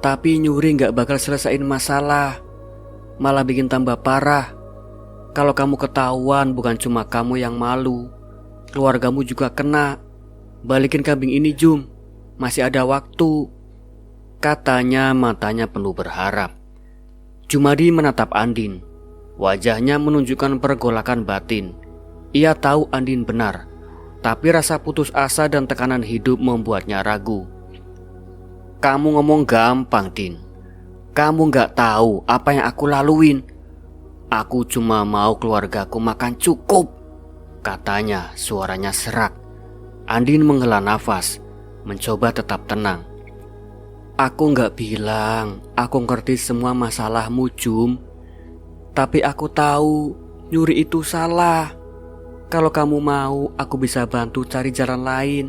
tapi nyuri gak bakal selesaiin masalah, malah bikin tambah parah. Kalau kamu ketahuan, bukan cuma kamu yang malu, keluargamu juga kena. Balikin kambing ini, Jum. Masih ada waktu, katanya, matanya penuh berharap. Jumadi menatap Andin. Wajahnya menunjukkan pergolakan batin. Ia tahu Andin benar, tapi rasa putus asa dan tekanan hidup membuatnya ragu. Kamu ngomong gampang, Din. Kamu gak tahu apa yang aku laluin. Aku cuma mau keluargaku makan cukup, katanya. Suaranya serak. Andin menghela nafas, mencoba tetap tenang. Aku gak bilang aku ngerti semua masalahmu, Jum. Tapi aku tahu nyuri itu salah. Kalau kamu mau, aku bisa bantu cari jalan lain.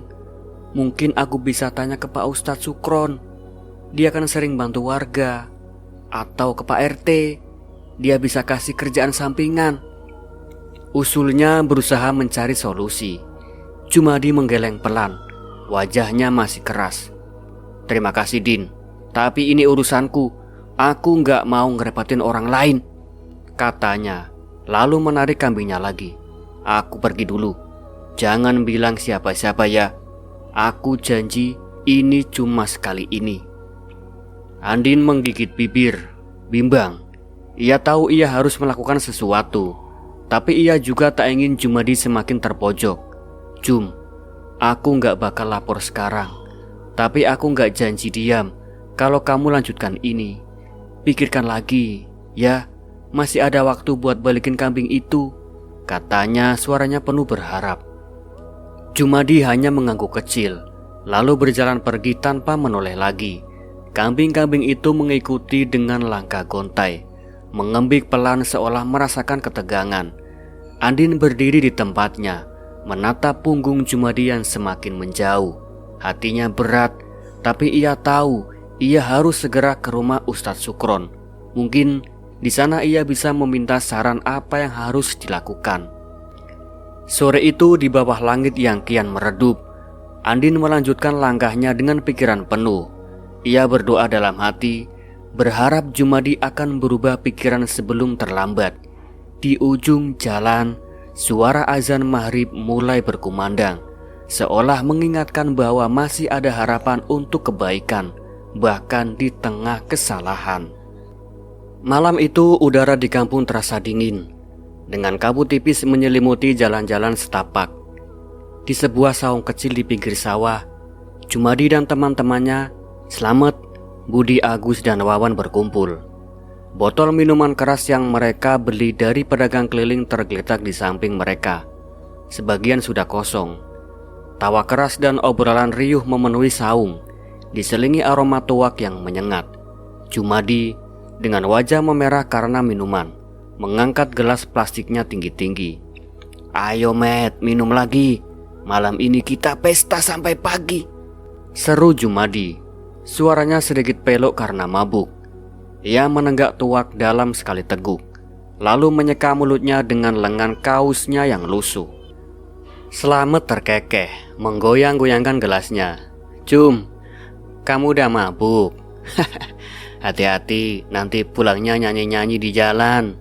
Mungkin aku bisa tanya ke Pak Ustadz Sukron. Dia kan sering bantu warga. Atau ke Pak RT. Dia bisa kasih kerjaan sampingan. Usulnya berusaha mencari solusi. Jumadi menggeleng pelan. Wajahnya masih keras. Terima kasih, Din. Tapi ini urusanku. Aku gak mau ngerepotin orang lain, katanya. Lalu menarik kambingnya lagi. Aku pergi dulu. Jangan bilang siapa-siapa ya. Aku janji ini cuma sekali ini. Andin menggigit bibir, bimbang. Ia tahu ia harus melakukan sesuatu, tapi ia juga tak ingin Jumadi semakin terpojok. Jum, aku gak bakal lapor sekarang, tapi aku gak janji diam kalau kamu lanjutkan ini. Pikirkan lagi, ya. Masih ada waktu buat balikin kambing itu, katanya. Suaranya penuh berharap. Jumadi hanya mengangguk kecil, lalu berjalan pergi tanpa menoleh lagi. Kambing-kambing itu mengikuti dengan langkah gontai, mengembik pelan seolah merasakan ketegangan. Andin berdiri di tempatnya, menatap punggung Jumadi yang semakin menjauh. Hatinya berat, tapi ia tahu ia harus segera ke rumah Ustadz Sukron. Mungkin di sana ia bisa meminta saran apa yang harus dilakukan. Sore itu di bawah langit yang kian meredup, Andin melanjutkan langkahnya dengan pikiran penuh. Ia berdoa dalam hati, berharap Jumadi akan berubah pikiran sebelum terlambat. Di ujung jalan, suara azan maghrib mulai berkumandang. seolah mengingatkan bahwa masih ada harapan untuk kebaikan, bahkan di tengah kesalahan. Malam itu udara di kampung terasa dingin, dengan kabut tipis menyelimuti jalan-jalan setapak. Di sebuah saung kecil di pinggir sawah, Jumadi dan teman-temannya, Slamet, Budi, Agus, dan Wawan berkumpul. Botol minuman keras yang mereka beli dari pedagang keliling tergeletak di samping mereka. Sebagian sudah kosong. Tawa keras dan obrolan riuh memenuhi saung, diselingi aroma tuak yang menyengat. Jumadi dengan wajah memerah karena minuman, mengangkat gelas plastiknya tinggi-tinggi. "Ayo Met, minum lagi. Malam ini kita pesta sampai pagi," seru Jumadi. Suaranya sedikit pelok karena mabuk. Ia menenggak tuak dalam sekali teguk, lalu menyeka mulutnya dengan lengan kaosnya yang lusuh. Slamet terkekeh, menggoyang-goyangkan gelasnya. "Jum, kamu udah mabuk? Hati-hati, nanti pulangnya nyanyi-nyanyi di jalan.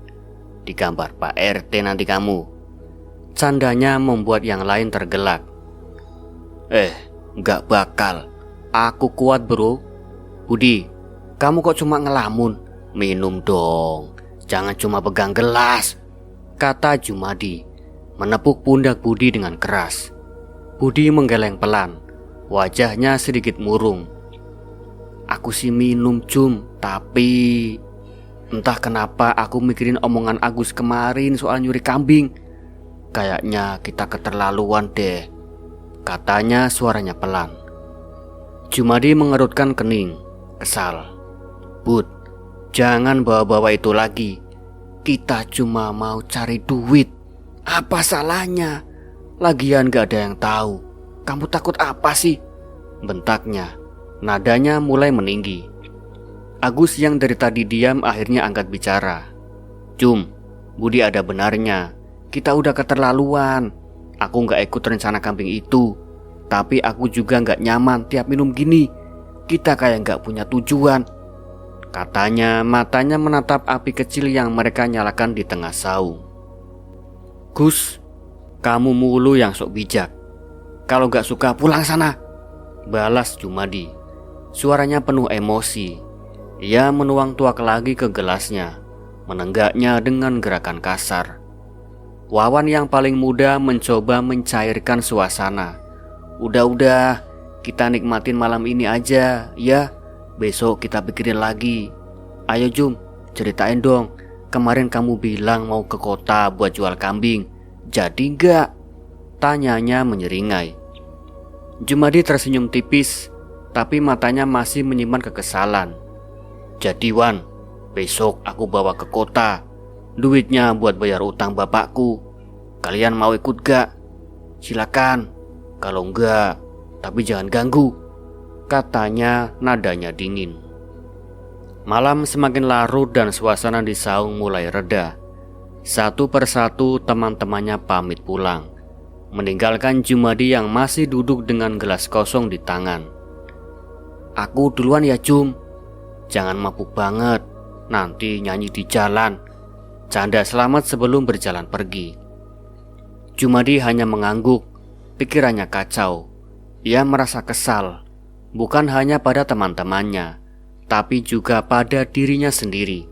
Digambar Pak RT nanti kamu." Candanya membuat yang lain tergelak. Gak bakal. Aku kuat bro." "Budi, kamu kok cuma ngelamun? Minum dong, jangan cuma pegang gelas," kata Jumadi, menepuk pundak Budi dengan keras. Budi menggeleng pelan, wajahnya sedikit murung. "Aku sih minum Jum, tapi entah kenapa aku mikirin omongan Agus kemarin soal nyuri kambing. Kayaknya kita keterlaluan deh," katanya suaranya pelan. Jumadi mengerutkan kening, kesal. "Bud, jangan bawa-bawa itu lagi. Kita cuma mau cari duit. Apa salahnya? Lagian gak ada yang tahu. Kamu takut apa sih?" bentaknya. Nadanya mulai meninggi. Agus yang dari tadi diam akhirnya angkat bicara. "Jum, Budi ada benarnya. Kita udah keterlaluan. Aku gak ikut rencana kambing itu. Tapi aku juga gak nyaman tiap minum gini. Kita kayak gak punya tujuan," katanya, matanya menatap api kecil yang mereka nyalakan di tengah saung. "Gus, kamu mulu yang sok bijak. Kalau gak suka pulang sana," balas Jumadi. Suaranya penuh emosi. Ia menuang tuak lagi ke gelasnya, menenggaknya dengan gerakan kasar. Wawan yang paling muda mencoba mencairkan suasana. Udah, kita nikmatin malam ini aja, ya. Besok kita pikirin lagi. Ayo Jum, ceritain dong. Kemarin kamu bilang mau ke kota buat jual kambing. Jadi enggak?" tanyanya menyeringai. Jumadi tersenyum tipis, tapi matanya masih menyimpan kekesalan. "Jadi Wan, besok aku bawa ke kota. Duitnya buat bayar utang bapakku. Kalian mau ikut gak? Silakan. Kalau enggak, tapi jangan ganggu," katanya nadanya dingin. Malam semakin larut dan suasana di saung mulai reda. Satu persatu teman-temannya pamit pulang, meninggalkan Jumadi yang masih duduk dengan gelas kosong di tangan. "Aku duluan ya Jum. Jangan mabuk banget, nanti nyanyi di jalan," canda Slamet sebelum berjalan pergi. Jumadi hanya mengangguk, pikirannya kacau. Ia merasa kesal, bukan hanya pada teman-temannya, tapi juga pada dirinya sendiri.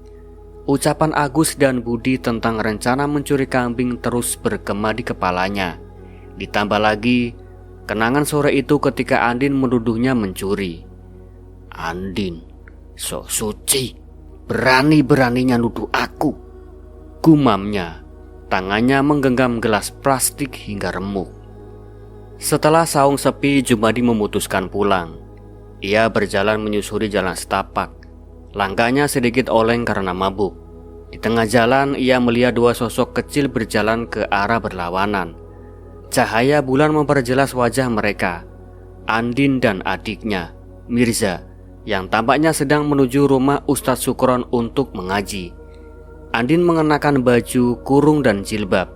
Ucapan Agus dan Budi tentang rencana mencuri kambing terus bergema di kepalanya. Ditambah lagi kenangan sore itu ketika Andin menuduhnya mencuri. "Andin, sok suci, berani-beraninya nuduh aku," gumamnya. Tangannya menggenggam gelas plastik hingga remuk. Setelah saung sepi, Jumadi memutuskan pulang. Ia berjalan menyusuri jalan setapak. Langkahnya sedikit oleng karena mabuk. Di tengah jalan ia melihat dua sosok kecil berjalan ke arah berlawanan. Cahaya bulan memperjelas wajah mereka. Andin dan adiknya, Mirza, yang tampaknya sedang menuju rumah Ustadz Sukron untuk mengaji. Andin mengenakan baju kurung dan jilbab,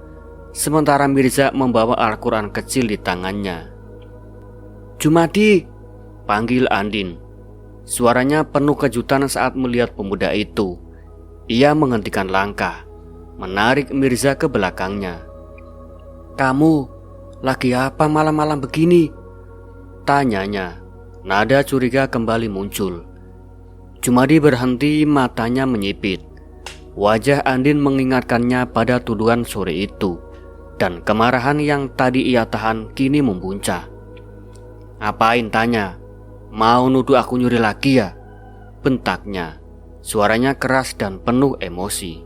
sementara Mirza membawa Al-Quran kecil di tangannya. "Jumadi," panggil Andin. Suaranya penuh kejutan saat melihat pemuda itu. Ia menghentikan langkah, menarik Mirza ke belakangnya. "Kamu lagi apa malam-malam begini? Tanyanya. Nada curiga kembali muncul. Jumadi berhenti, matanya menyipit. Wajah Andin mengingatkannya pada tuduhan sore itu, dan kemarahan yang tadi ia tahan kini membuncah. Apain, tanya? Mau nuduh aku nyuri lagi ya? Bentaknya. Suaranya keras dan penuh emosi.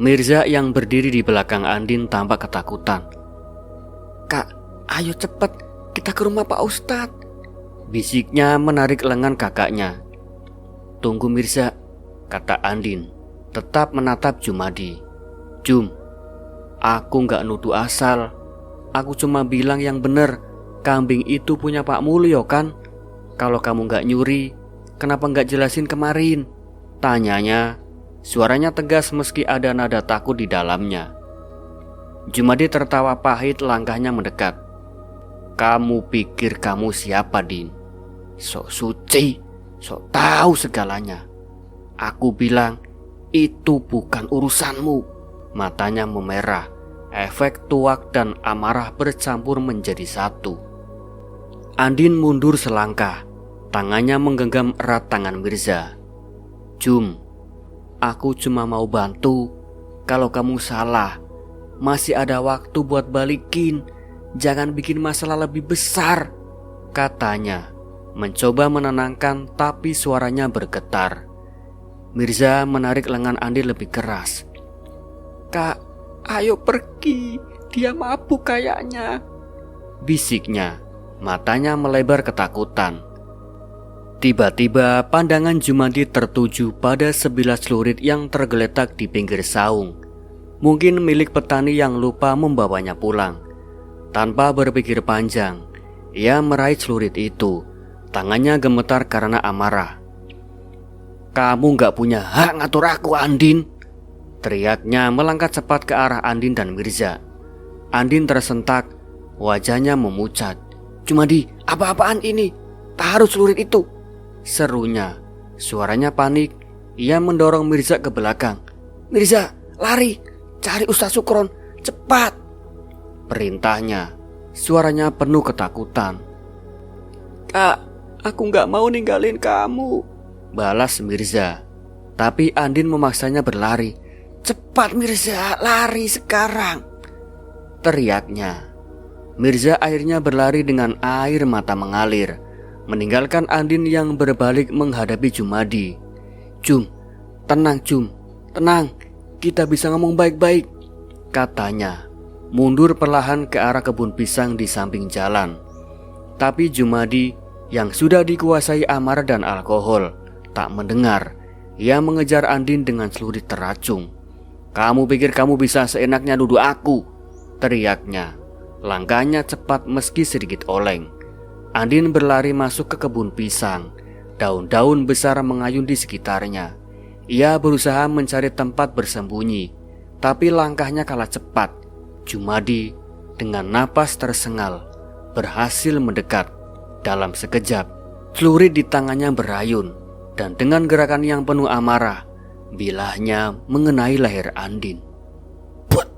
Mirza yang berdiri di belakang Andin tampak ketakutan. Kak, ayo cepet, kita ke rumah Pak Ustadz, bisiknya menarik lengan kakaknya. Tunggu Mirza, kata Andin, tetap menatap Jumadi. Jum, aku gak nuduh asal. Aku cuma bilang yang bener. Kambing itu punya Pak Mulyo kan? Kalau kamu gak nyuri, kenapa gak jelasin kemarin? Tanyanya. Suaranya tegas meski ada nada takut di dalamnya. Jumadi tertawa pahit, langkahnya mendekat. Kamu pikir kamu siapa, Din? Sok suci, sok tahu segalanya. Aku bilang, itu bukan urusanmu. Matanya memerah. Efek tuak dan amarah bercampur menjadi satu. Andin mundur selangkah. Tangannya menggenggam erat tangan Mirza. Jum, aku cuma mau bantu. Kalau kamu salah, masih ada waktu buat balikin. Jangan bikin masalah lebih besar, katanya, mencoba menenangkan tapi suaranya bergetar. Mirza menarik lengan Andin lebih keras. Kak, ayo pergi, dia mabuk kayaknya, bisiknya, matanya melebar ketakutan. Tiba-tiba pandangan Jumadi tertuju pada sebilah celurit yang tergeletak di pinggir saung. Mungkin milik petani yang lupa membawanya pulang. Tanpa berpikir panjang, ia meraih celurit itu. Tangannya gemetar karena amarah. Kamu gak punya hak ngatur aku, Andin, teriaknya melangkah cepat ke arah Andin dan Mirza. Andin tersentak, wajahnya memucat. Jumadi, apa-apaan ini? Taruh celurit itu, serunya. Suaranya panik. Ia mendorong Mirza ke belakang. Mirza, lari, cari Ustaz Sukron, cepat, perintahnya. Suaranya penuh ketakutan. Kak, aku gak mau ninggalin kamu, balas Mirza. Tapi Andin memaksanya berlari. Cepat Mirza, lari sekarang, teriaknya. Mirza akhirnya berlari dengan air mata mengalir, meninggalkan Andin yang berbalik menghadapi Jumadi. Jum, tenang Jum, tenang, kita bisa ngomong baik-baik, katanya, mundur perlahan ke arah kebun pisang di samping jalan. Tapi Jumadi yang sudah dikuasai amarah dan alkohol tak mendengar. Ia mengejar Andin dengan celurit teracung. Kamu pikir kamu bisa seenaknya nuduh aku, teriaknya. Langkahnya cepat meski sedikit oleng. Andin berlari masuk ke kebun pisang. Daun-daun besar mengayun di sekitarnya. Ia berusaha mencari tempat bersembunyi, tapi langkahnya kalah cepat. Jumadi dengan napas tersengal berhasil mendekat. Dalam sekejap, celurit di tangannya berayun, dan dengan gerakan yang penuh amarah, bilahnya mengenai leher Andin. But!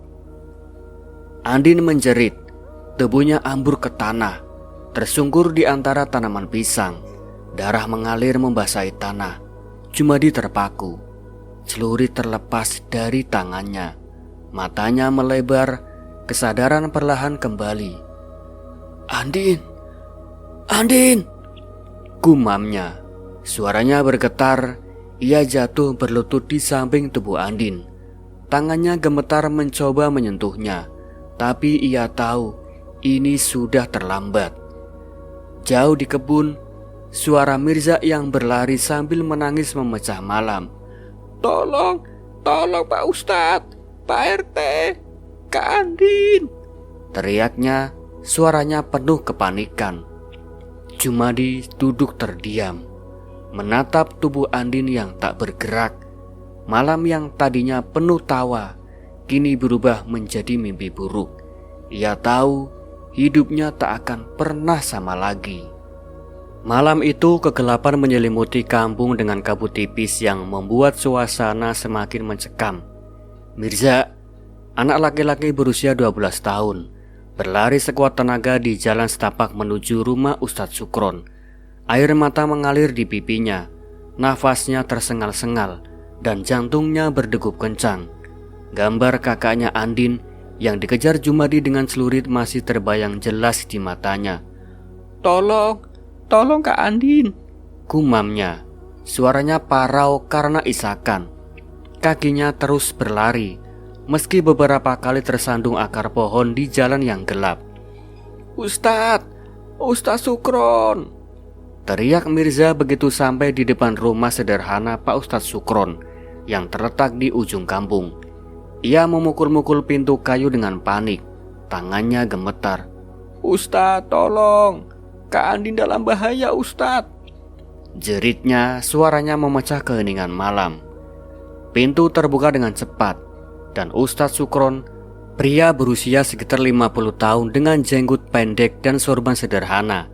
Andin menjerit. Debunya ambur ke tanah, tersungkur di antara tanaman pisang. Darah mengalir membasahi tanah. Jumadi terpaku. Celurit terlepas dari tangannya. Matanya melebar. Kesadaran perlahan kembali. Andin, Andin, gumamnya. Suaranya bergetar. Ia jatuh berlutut di samping tubuh Andin. Tangannya gemetar mencoba menyentuhnya, tapi ia tahu ini sudah terlambat. Jauh di kebun, suara Mirza yang berlari sambil menangis memecah malam. Tolong, tolong Pak Ustadz, Pak RT, Kak Andin, teriaknya. Suaranya penuh kepanikan. Jumadi duduk terdiam, menatap tubuh Andin yang tak bergerak. Malam yang tadinya penuh tawa kini berubah menjadi mimpi buruk. Ia tahu hidupnya tak akan pernah sama lagi. Malam itu kegelapan menyelimuti kampung dengan kabut tipis yang membuat suasana semakin mencekam. Mirza, anak laki-laki berusia 12 tahun, berlari sekuat tenaga di jalan setapak menuju rumah Ustadz Sukron. Air mata mengalir di pipinya, nafasnya tersengal-sengal, dan jantungnya berdegup kencang. Gambar kakaknya Andin yang dikejar Jumadi dengan celurit masih terbayang jelas di matanya. Tolong Kak Andin, gumamnya. Suaranya parau karena isakan. Kakinya terus berlari, meski beberapa kali tersandung akar pohon di jalan yang gelap. Ustadz Sukron, teriak Mirza begitu sampai di depan rumah sederhana Pak Ustadz Sukron yang terletak di ujung kampung. Ia memukul-mukul pintu kayu dengan panik, tangannya gemetar. Ustadz, tolong, Kak Andin dalam bahaya, Ustadz. Jeritnya, suaranya memecah keheningan malam. Pintu terbuka dengan cepat, dan Ustadz Sukron, pria berusia sekitar 50 tahun dengan jenggot pendek dan sorban sederhana,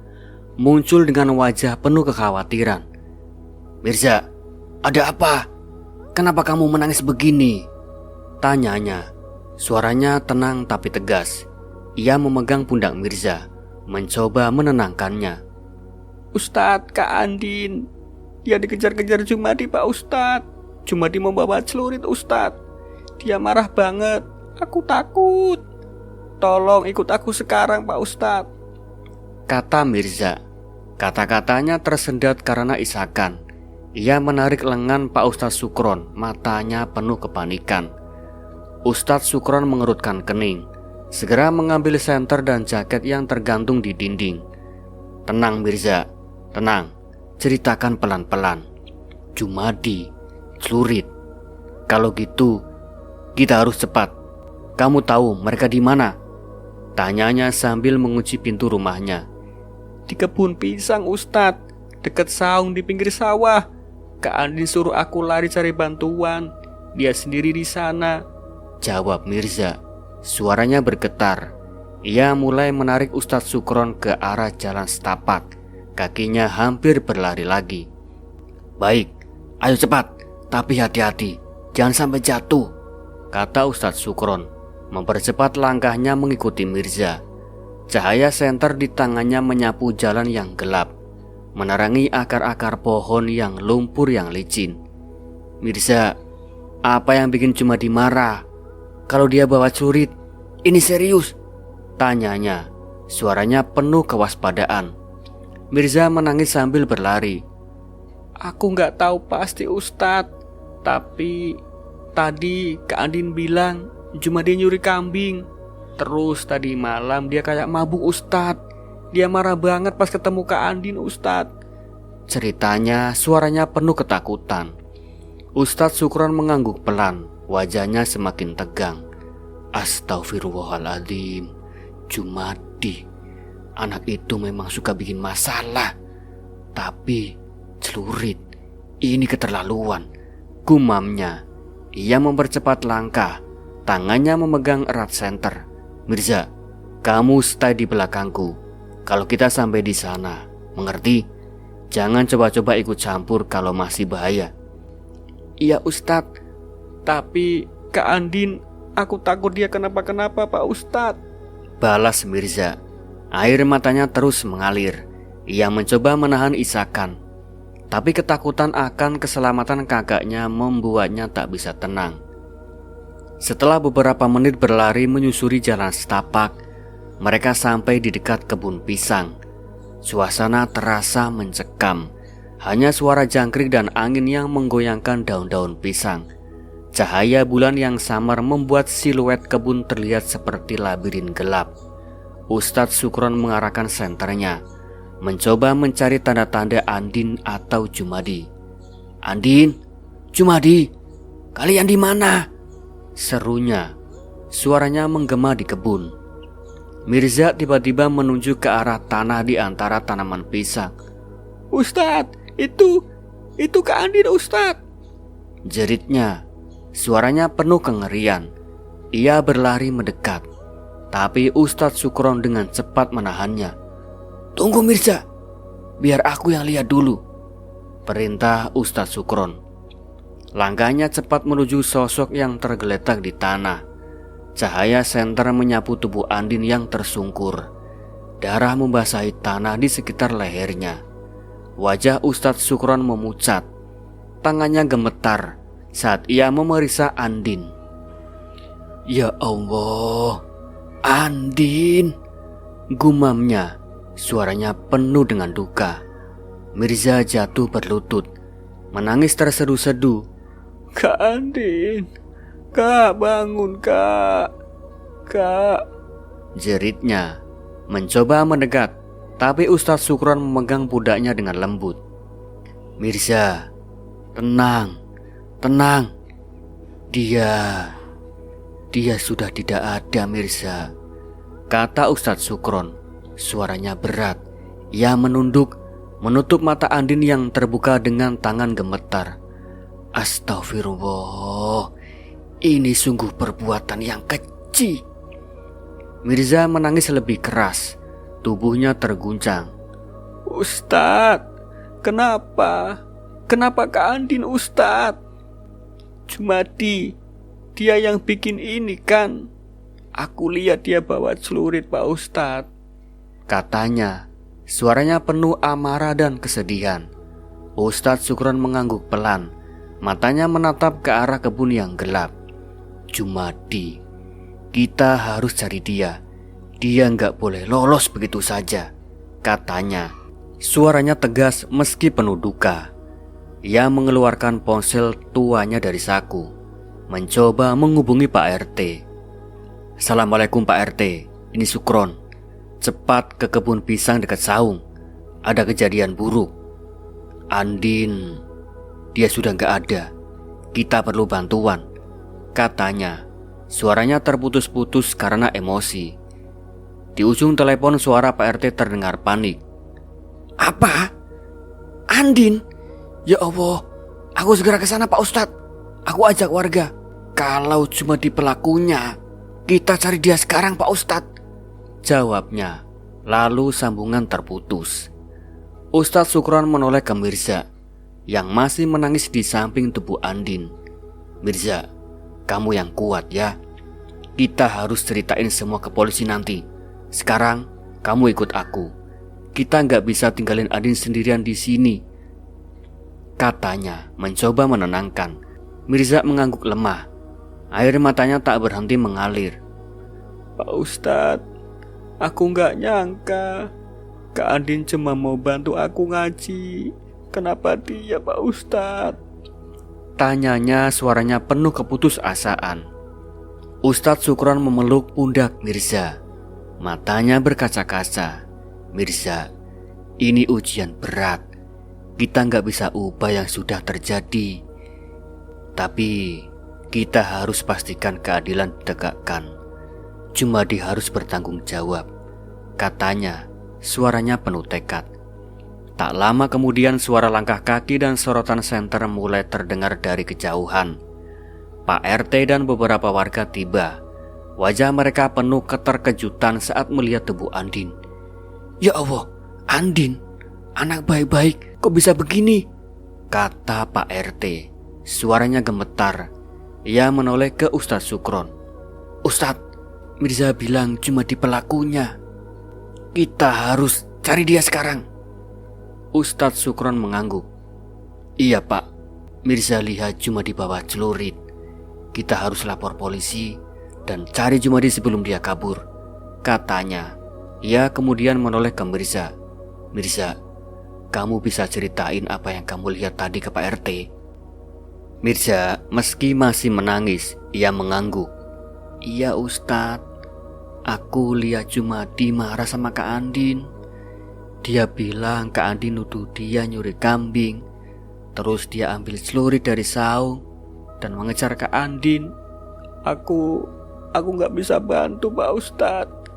muncul dengan wajah penuh kekhawatiran. Mirza, ada apa? Kenapa kamu menangis begini? Tanyanya. Suaranya tenang tapi tegas. Ia memegang pundak Mirza, mencoba menenangkannya. Ustadz, Kak Andin, dia dikejar-kejar Jumadi, Pak Ustadz. Jumadi membawa celurit, Ustadz. Dia marah banget. Aku takut. Tolong ikut aku sekarang, Pak Ustadz, kata Mirza. Kata-katanya tersendat karena isakan. Ia menarik lengan Pak Ustadz Sukron, matanya penuh kepanikan. Ustadz Sukron mengerutkan kening, segera mengambil senter dan jaket yang tergantung di dinding. Tenang Mirza, tenang, ceritakan pelan-pelan. Jumadi, celurit. Kalau gitu, kita harus cepat. Kamu tahu mereka di mana? Tanyanya sambil mengunci pintu rumahnya. Di kebun pisang, Ustadz, dekat saung di pinggir sawah. Kak Andin suruh aku lari cari bantuan. Dia sendiri di sana, jawab Mirza. Suaranya bergetar. Ia mulai menarik Ustadz Sukron ke arah jalan setapak. Kakinya hampir berlari lagi. Baik, ayo cepat, tapi hati-hati, jangan sampai jatuh, kata Ustadz Sukron, mempercepat langkahnya mengikuti Mirza. Cahaya senter di tangannya menyapu jalan yang gelap, menerangi akar-akar pohon yang lumpur yang licin. Mirza, apa yang bikin Jumadi marah? Kalau dia bawa celurit, ini serius, tanyanya. Suaranya penuh kewaspadaan. Mirza menangis sambil berlari. Aku gak tahu pasti, Ustadz, tapi tadi Kak Andin bilang Jumadi nyuri kambing. Terus tadi malam dia kayak mabuk, Ustadz. Dia marah banget pas ketemu Kak Andin, Ustadz. Ceritanya, suaranya penuh ketakutan. Ustadz Sukron mengangguk pelan, wajahnya semakin tegang. Astagfirullahaladzim, Jumadi, anak itu memang suka bikin masalah. Tapi celurit, ini keterlaluan, gumamnya. Ia mempercepat langkah, tangannya memegang erat senter. Mirza, kamu stay di belakangku. Kalau kita sampai di sana, mengerti? Jangan coba-coba ikut campur kalau masih bahaya. Iya Ustadz, tapi Kak Andin, aku takut dia kenapa-kenapa Pak Ustadz, balas Mirza. Air matanya terus mengalir. Ia mencoba menahan isakan, tapi ketakutan akan keselamatan kakaknya membuatnya tak bisa tenang. Setelah beberapa menit berlari menyusuri jalan setapak, mereka sampai di dekat kebun pisang. Suasana terasa mencekam. Hanya suara jangkrik dan angin yang menggoyangkan daun-daun pisang. Cahaya bulan yang samar membuat siluet kebun terlihat seperti labirin gelap. Ustadz Sukron mengarahkan senternya, mencoba mencari tanda-tanda Andin atau Jumadi. Andin, Jumadi, kalian di mana? Serunya. Suaranya menggema di kebun. Mirza tiba-tiba menunjuk ke arah tanah di antara tanaman pisang. Ustadz, itu Kak Andin, Ustadz, jeritnya. Suaranya penuh kengerian. Ia berlari mendekat, tapi Ustadz Sukron dengan cepat menahannya. Tunggu Mirza, biar aku yang lihat dulu, perintah Ustadz Sukron. Langkahnya cepat menuju sosok yang tergeletak di tanah. Cahaya senter menyapu tubuh Andin yang tersungkur. Darah membasahi tanah di sekitar lehernya. Wajah Ustadz Sukron memucat. Tangannya gemetar saat ia memeriksa Andin. "Ya Allah, Andin!" gumamnya. Suaranya penuh dengan duka. Mirza jatuh berlutut, menangis tersedu-sedu. "Kak Andin, Kak, bangun Kak, Kak," jeritnya. Mencoba mendekat, tapi Ustadz Sukron memegang pundaknya dengan lembut. "Mirza, tenang, tenang. Dia sudah tidak ada, Mirza," kata Ustadz Sukron. Suaranya berat. Ia menunduk, menutup mata Andin yang terbuka dengan tangan gemetar. "Astagfirullah, ini sungguh perbuatan yang keji." Mirza menangis lebih keras. Tubuhnya terguncang. "Ustadz, kenapa? Kenapa Kak Andin, Ustadz? Jumadi, dia yang bikin ini kan? Aku lihat dia bawa celurit Pak Ustadz," katanya. Suaranya penuh amarah dan kesedihan. Ustadz Sukron mengangguk pelan. Matanya menatap ke arah kebun yang gelap. "Jumadi, kita harus cari dia. Dia nggak boleh lolos begitu saja," katanya. Suaranya tegas meski penuh duka. Ia mengeluarkan ponsel tuanya dari saku, mencoba menghubungi Pak RT. "Assalamualaikum Pak RT, ini Sukron. Cepat ke kebun pisang dekat Saung. Ada kejadian buruk. Andin, dia sudah nggak ada. Kita perlu bantuan," katanya. Suaranya terputus-putus karena emosi. Di ujung telepon suara Pak RT terdengar panik. "Apa? Andin? Ya Allah, aku segera ke sana Pak Ustadz. Aku ajak warga. Kalau cuma di pelakunya, kita cari dia sekarang Pak Ustadz," jawabnya. Lalu sambungan terputus. Ustadz Sukron menoleh ke Mirza yang masih menangis di samping tubuh Andin. "Mirza, kamu yang kuat ya. Kita harus ceritain semua ke polisi nanti. Sekarang kamu ikut aku. Kita nggak bisa tinggalin Andin sendirian di sini," katanya, mencoba menenangkan. Mirza mengangguk lemah. Air matanya tak berhenti mengalir. "Pak Ustadz, aku nggak nyangka Kak Andin cuma mau bantu aku ngaji. Kenapa dia Pak Ustadz?" tanyanya, suaranya penuh keputusasaan. Ustadz Sukron memeluk pundak Mirza. Matanya berkaca-kaca. "Mirza, ini ujian berat. Kita nggak bisa ubah yang sudah terjadi. Tapi kita harus pastikan keadilan ditegakkan. Jumadi harus bertanggung jawab," katanya. Suaranya penuh tekad. Tak lama kemudian suara langkah kaki dan sorotan senter mulai terdengar dari kejauhan. Pak RT dan beberapa warga tiba. Wajah mereka penuh keterkejutan saat melihat tubuh Andin. "Ya Allah, Andin, anak baik-baik, kok bisa begini?" kata Pak RT. Suaranya gemetar. Ia menoleh ke Ustadz Sukron. "Ustadz, Mirza bilang cuma di pelakunya. Kita harus cari dia sekarang." Ustadz Sukron mengangguk. "Iya Pak, Mirza lihat cuma di bawah celurit. Kita harus lapor polisi dan cari Jumadi sebelum dia kabur," katanya. Ia kemudian menoleh ke Mirza. "Mirza, kamu bisa ceritain apa yang kamu lihat tadi ke Pak RT?" Mirza meski masih menangis, ia mengangguk. "Iya Ustadz, aku lihat Jumadi marah sama Kak Andin. Dia bilang Kak Andin nuduh dia nyuri kambing. Terus dia ambil celurit dari Saung dan mengejar Kak Andin. Aku gak bisa bantu Pak Ustadz,"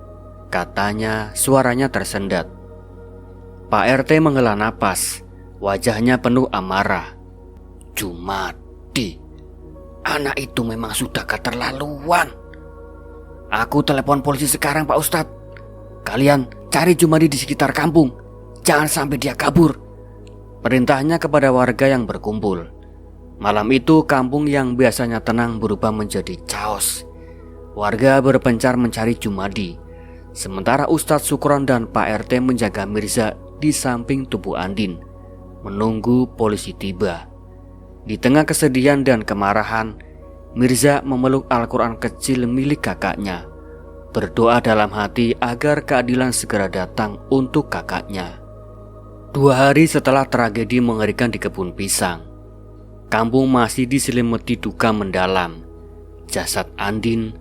katanya. Suaranya tersendat. Pak RT menghela napas. Wajahnya penuh amarah. "Jumadi, anak itu memang sudah keterlaluan. Aku telepon polisi sekarang Pak Ustadz. Kalian cari Jumadi di sekitar kampung. Jangan sampai dia kabur," perintahnya kepada warga yang berkumpul. Malam itu kampung yang biasanya tenang berubah menjadi chaos. Warga berpencar mencari Jumadi, sementara Ustadz Sukron dan Pak RT menjaga Mirza di samping tubuh Andin, menunggu polisi tiba. Di tengah kesedihan dan kemarahan, Mirza memeluk Al-Quran kecil milik kakaknya, berdoa dalam hati agar keadilan segera datang untuk kakaknya. 2 hari setelah tragedi mengerikan di kebun pisang, kampung masih diselimuti duka mendalam. Jasad Andin,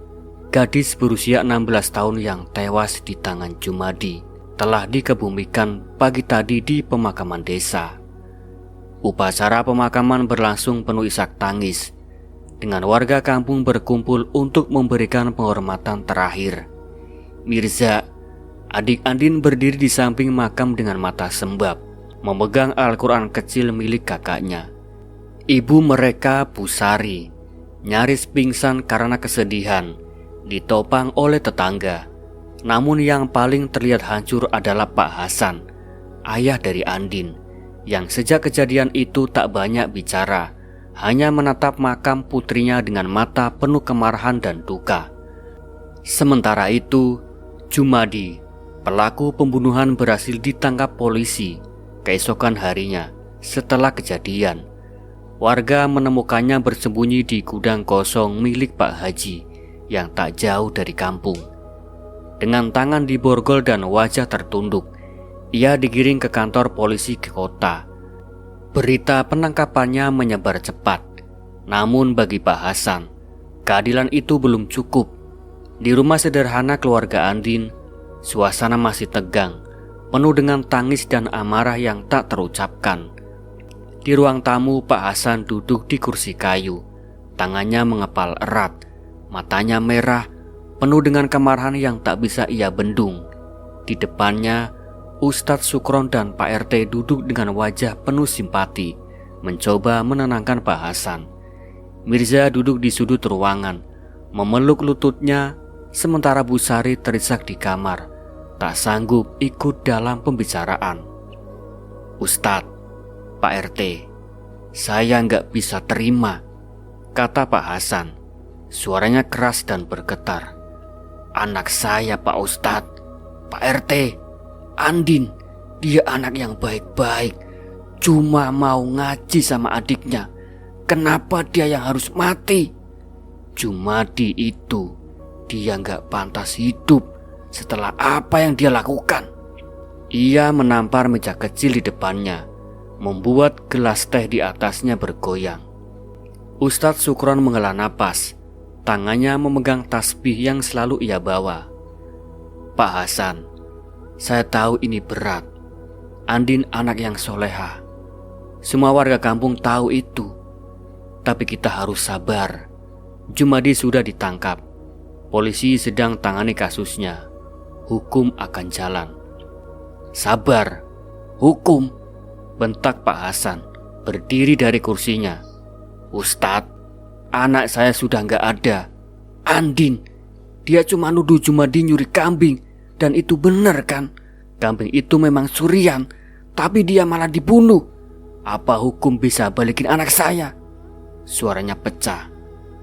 gadis berusia 16 tahun yang tewas di tangan Jumadi, telah dikebumikan pagi tadi di pemakaman desa. Upacara pemakaman berlangsung penuh isak tangis, dengan warga kampung berkumpul untuk memberikan penghormatan terakhir. Mirza, adik Andin, berdiri di samping makam dengan mata sembab, memegang Al-Quran kecil milik kakaknya. Ibu mereka, Bu Sari, nyaris pingsan karena kesedihan, ditopang oleh tetangga. Namun yang paling terlihat hancur adalah Pak Hasan, ayah dari Andin, yang sejak kejadian itu tak banyak bicara, hanya menatap makam putrinya dengan mata penuh kemarahan dan duka. Sementara itu, Jumadi, pelaku pembunuhan, berhasil ditangkap polisi keesokan harinya. Setelah kejadian, warga menemukannya bersembunyi di gudang kosong milik Pak Haji yang tak jauh dari kampung. Dengan tangan diborgol dan wajah tertunduk, ia digiring ke kantor polisi ke kota. Berita penangkapannya menyebar cepat. Namun bagi Pak Hasan, keadilan itu belum cukup. Di rumah sederhana keluarga Andin, suasana masih tegang, penuh dengan tangis dan amarah yang tak terucapkan. Di ruang tamu, Pak Hasan duduk di kursi kayu, tangannya mengepal erat, matanya merah, penuh dengan kemarahan yang tak bisa ia bendung. Di depannya, Ustadz Sukron dan Pak RT duduk dengan wajah penuh simpati, mencoba menenangkan Pak Hasan. Mirza duduk di sudut ruangan, memeluk lututnya, sementara Bu Sari terisak di kamar, tak sanggup ikut dalam pembicaraan. "Ustadz, Pak RT, saya nggak bisa terima," kata Pak Hasan. Suaranya keras dan bergetar. "Anak saya, Pak Ustadz, Pak RT, Andin, dia anak yang baik-baik, cuma mau ngaji sama adiknya. Kenapa dia yang harus mati? Jumadi itu, dia nggak pantas hidup setelah apa yang dia lakukan." Ia menampar meja kecil di depannya, membuat gelas teh di atasnya bergoyang. Ustadz Sukron menghela napas, tangannya memegang tasbih yang selalu ia bawa. "Pak Hasan, saya tahu ini berat. Andin anak yang soleha. Semua warga kampung tahu itu. Tapi kita harus sabar. Jumadi sudah ditangkap. Polisi sedang tangani kasusnya. Hukum akan jalan." "Sabar? Hukum?" bentak Pak Hasan, berdiri dari kursinya. "Ustadz, anak saya sudah nggak ada. Andin, dia cuma nuduh Jumadi nyuri kambing. Dan itu benar kan? Kambing itu memang curian, tapi dia malah dibunuh. Apa hukum bisa balikin anak saya?" Suaranya pecah.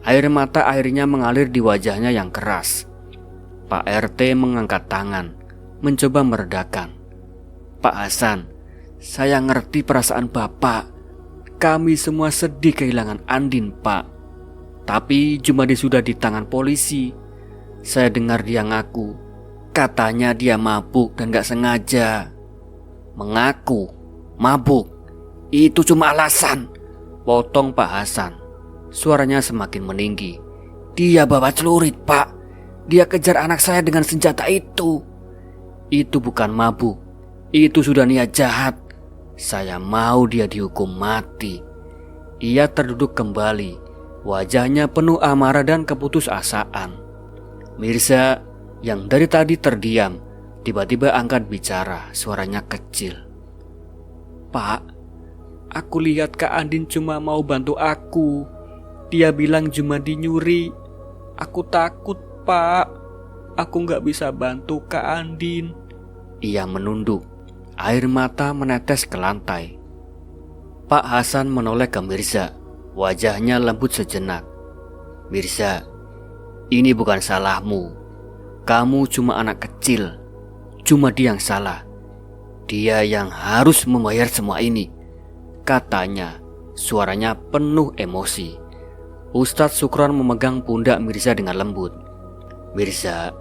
Air mata akhirnya mengalir di wajahnya yang keras. Pak RT mengangkat tangan, mencoba meredakan. "Pak Hasan, saya ngerti perasaan Bapak. Kami semua sedih kehilangan Andin, Pak. Tapi Jumadi sudah di tangan polisi. Saya dengar dia ngaku. Katanya dia mabuk dan gak sengaja." "Mengaku? Mabuk? Itu cuma alasan," potong Pak Hasan. Suaranya semakin meninggi. "Dia bawa celurit, Pak. Dia kejar anak saya dengan senjata itu." "Itu bukan mabuk. Itu sudah niat jahat. Saya mau dia dihukum mati." Ia terduduk kembali, wajahnya penuh amarah dan keputusasaan. Mirza yang dari tadi terdiam, tiba-tiba angkat bicara, suaranya kecil. "Pak, aku lihat Kak Andin cuma mau bantu aku. Dia bilang Jumadi nyuri. Aku takut, Pak. Aku gak bisa bantu Kak Andin." Ia menunduk, air mata menetes ke lantai. Pak Hasan menoleh ke Mirza, wajahnya lembut sejenak. "Mirza, Ini bukan salahmu. Kamu cuma anak kecil. Cuma dia yang salah. Dia yang harus membayar semua ini, katanya. Suaranya penuh emosi. Ustadz Sukron memegang pundak Mirza dengan lembut. Mirza,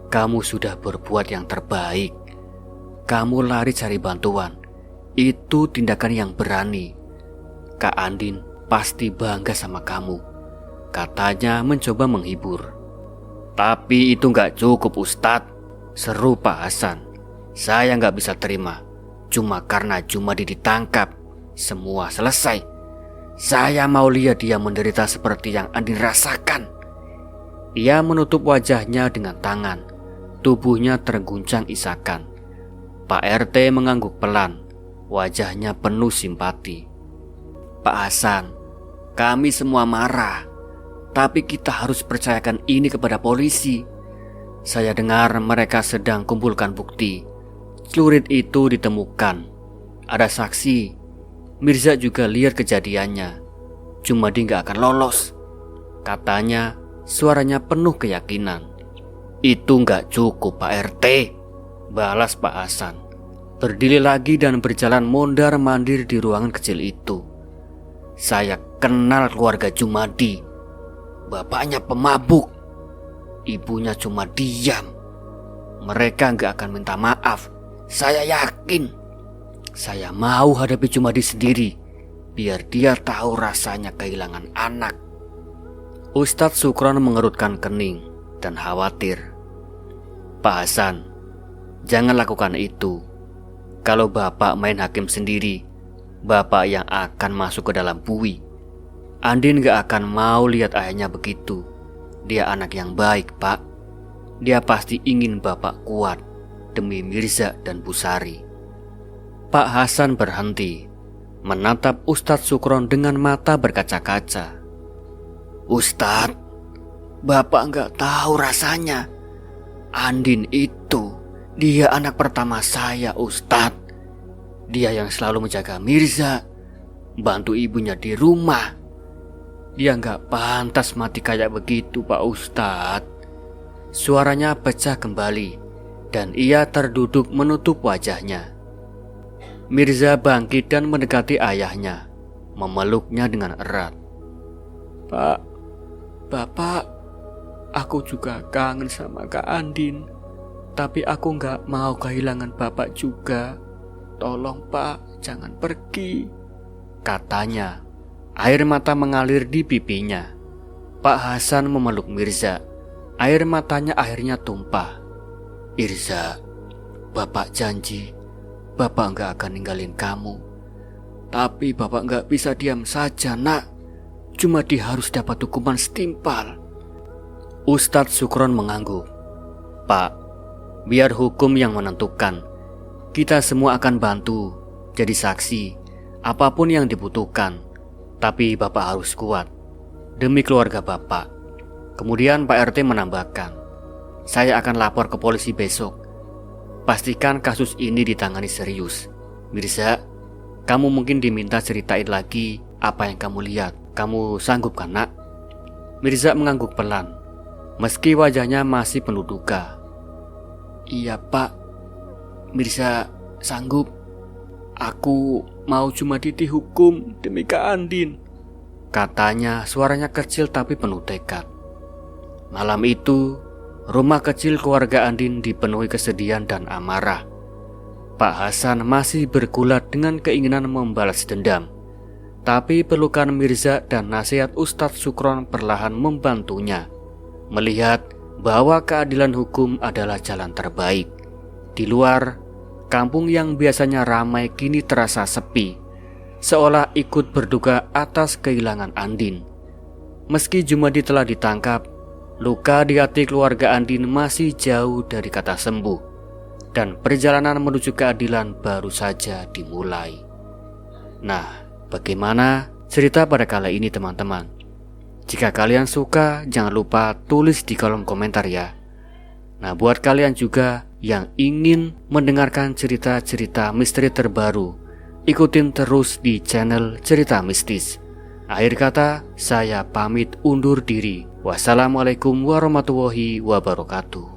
kamu sudah berbuat yang terbaik. Kamu lari cari bantuan. Itu tindakan yang berani. Kak Andin pasti bangga sama kamu, katanya mencoba menghibur. Tapi itu gak cukup Ustadz, seru Pak Hasan. Saya gak bisa terima. Cuma karena Jumadi ditangkap, semua selesai. Saya mau lihat dia menderita seperti yang Andin rasakan. Ia menutup wajahnya dengan tangan. Tubuhnya terguncang isakan. Pak RT mengangguk pelan. Wajahnya penuh simpati. Pak Hasan, kami semua marah. Tapi kita harus percayakan ini kepada polisi. Saya dengar mereka sedang kumpulkan bukti. Celurit itu ditemukan. Ada saksi. Mirza juga lihat kejadiannya. Jumadi gak akan lolos, katanya. Suaranya penuh keyakinan. Itu gak cukup Pak RT, balas Pak Hasan. Berdiri lagi dan berjalan mondar-mandir di ruangan kecil itu. Saya kenal keluarga Jumadi. Bapaknya pemabuk, ibunya cuma diam. Mereka gak akan minta maaf. Saya yakin. Saya mau hadapi Jumadi sendiri, biar dia tahu rasanya kehilangan anak. Ustadz Sukron mengerutkan kening dan khawatir. Pak Hasan, jangan lakukan itu. Kalau Bapak main hakim sendiri, Bapak yang akan masuk ke dalam bui. Andin gak akan mau lihat ayahnya begitu. Dia anak yang baik, Pak. Dia pasti ingin Bapak kuat demi Mirza dan Bu Sari. Pak Hasan berhenti, menatap Ustadz Sukron dengan mata berkaca-kaca. Ustadz, Bapak gak tahu rasanya. Andin itu, dia anak pertama saya, Ustadz. Dia yang selalu menjaga Mirza, bantu ibunya di rumah. Dia gak pantas mati kayak begitu, Pak Ustadz. Suaranya pecah kembali dan ia terduduk menutup wajahnya. Mirza bangkit dan mendekati ayahnya, memeluknya dengan erat. Pak, Bapak, aku juga kangen sama Kak Andin. Tapi aku gak mau kehilangan Bapak juga. Tolong Pak, jangan pergi, katanya. Air mata mengalir di pipinya. Pak Hasan memeluk Mirza. Air matanya akhirnya tumpah. Irza, Bapak janji Bapak gak akan ninggalin kamu. Tapi Bapak gak bisa diam saja, Nak. Jumadi harus dapat hukuman setimpal. Ustadz Sukron mengangguk. Pak, biar hukum yang menentukan. Kita semua akan bantu jadi saksi apapun yang dibutuhkan. Tapi Bapak harus kuat demi keluarga Bapak. Kemudian Pak RT menambahkan, saya akan lapor ke polisi besok. Pastikan kasus ini ditangani serius. Mirza, kamu mungkin diminta ceritain lagi apa yang kamu lihat. Kamu sanggup kan, Nak? Mirza mengangguk pelan, meski wajahnya masih penuh duka. Iya Pak, Mirza sanggup. Aku mau cuma dihukum demi Kak Andin, katanya. Suaranya kecil tapi penuh tekad. Malam itu, rumah kecil keluarga Andin dipenuhi kesedihan dan amarah. Pak Hasan masih bergulat dengan keinginan membalas dendam. Tapi pelukan Mirza dan nasihat Ustadz Sukron perlahan membantunya melihat bahwa keadilan hukum adalah jalan terbaik. Di luar, kampung yang biasanya ramai kini terasa sepi, seolah ikut berduka atas kehilangan Andin. Meski Jumadi telah ditangkap, luka di hati keluarga Andin masih jauh dari kata sembuh, dan perjalanan menuju keadilan baru saja dimulai. Nah, bagaimana cerita pada kali ini teman-teman? Jika kalian suka, jangan lupa tulis di kolom komentar ya. Nah, buat kalian juga yang ingin mendengarkan cerita-cerita misteri terbaru, ikutin terus di channel Cerita Mistis. Akhir kata, saya pamit undur diri. Wassalamualaikum warahmatullahi wabarakatuh.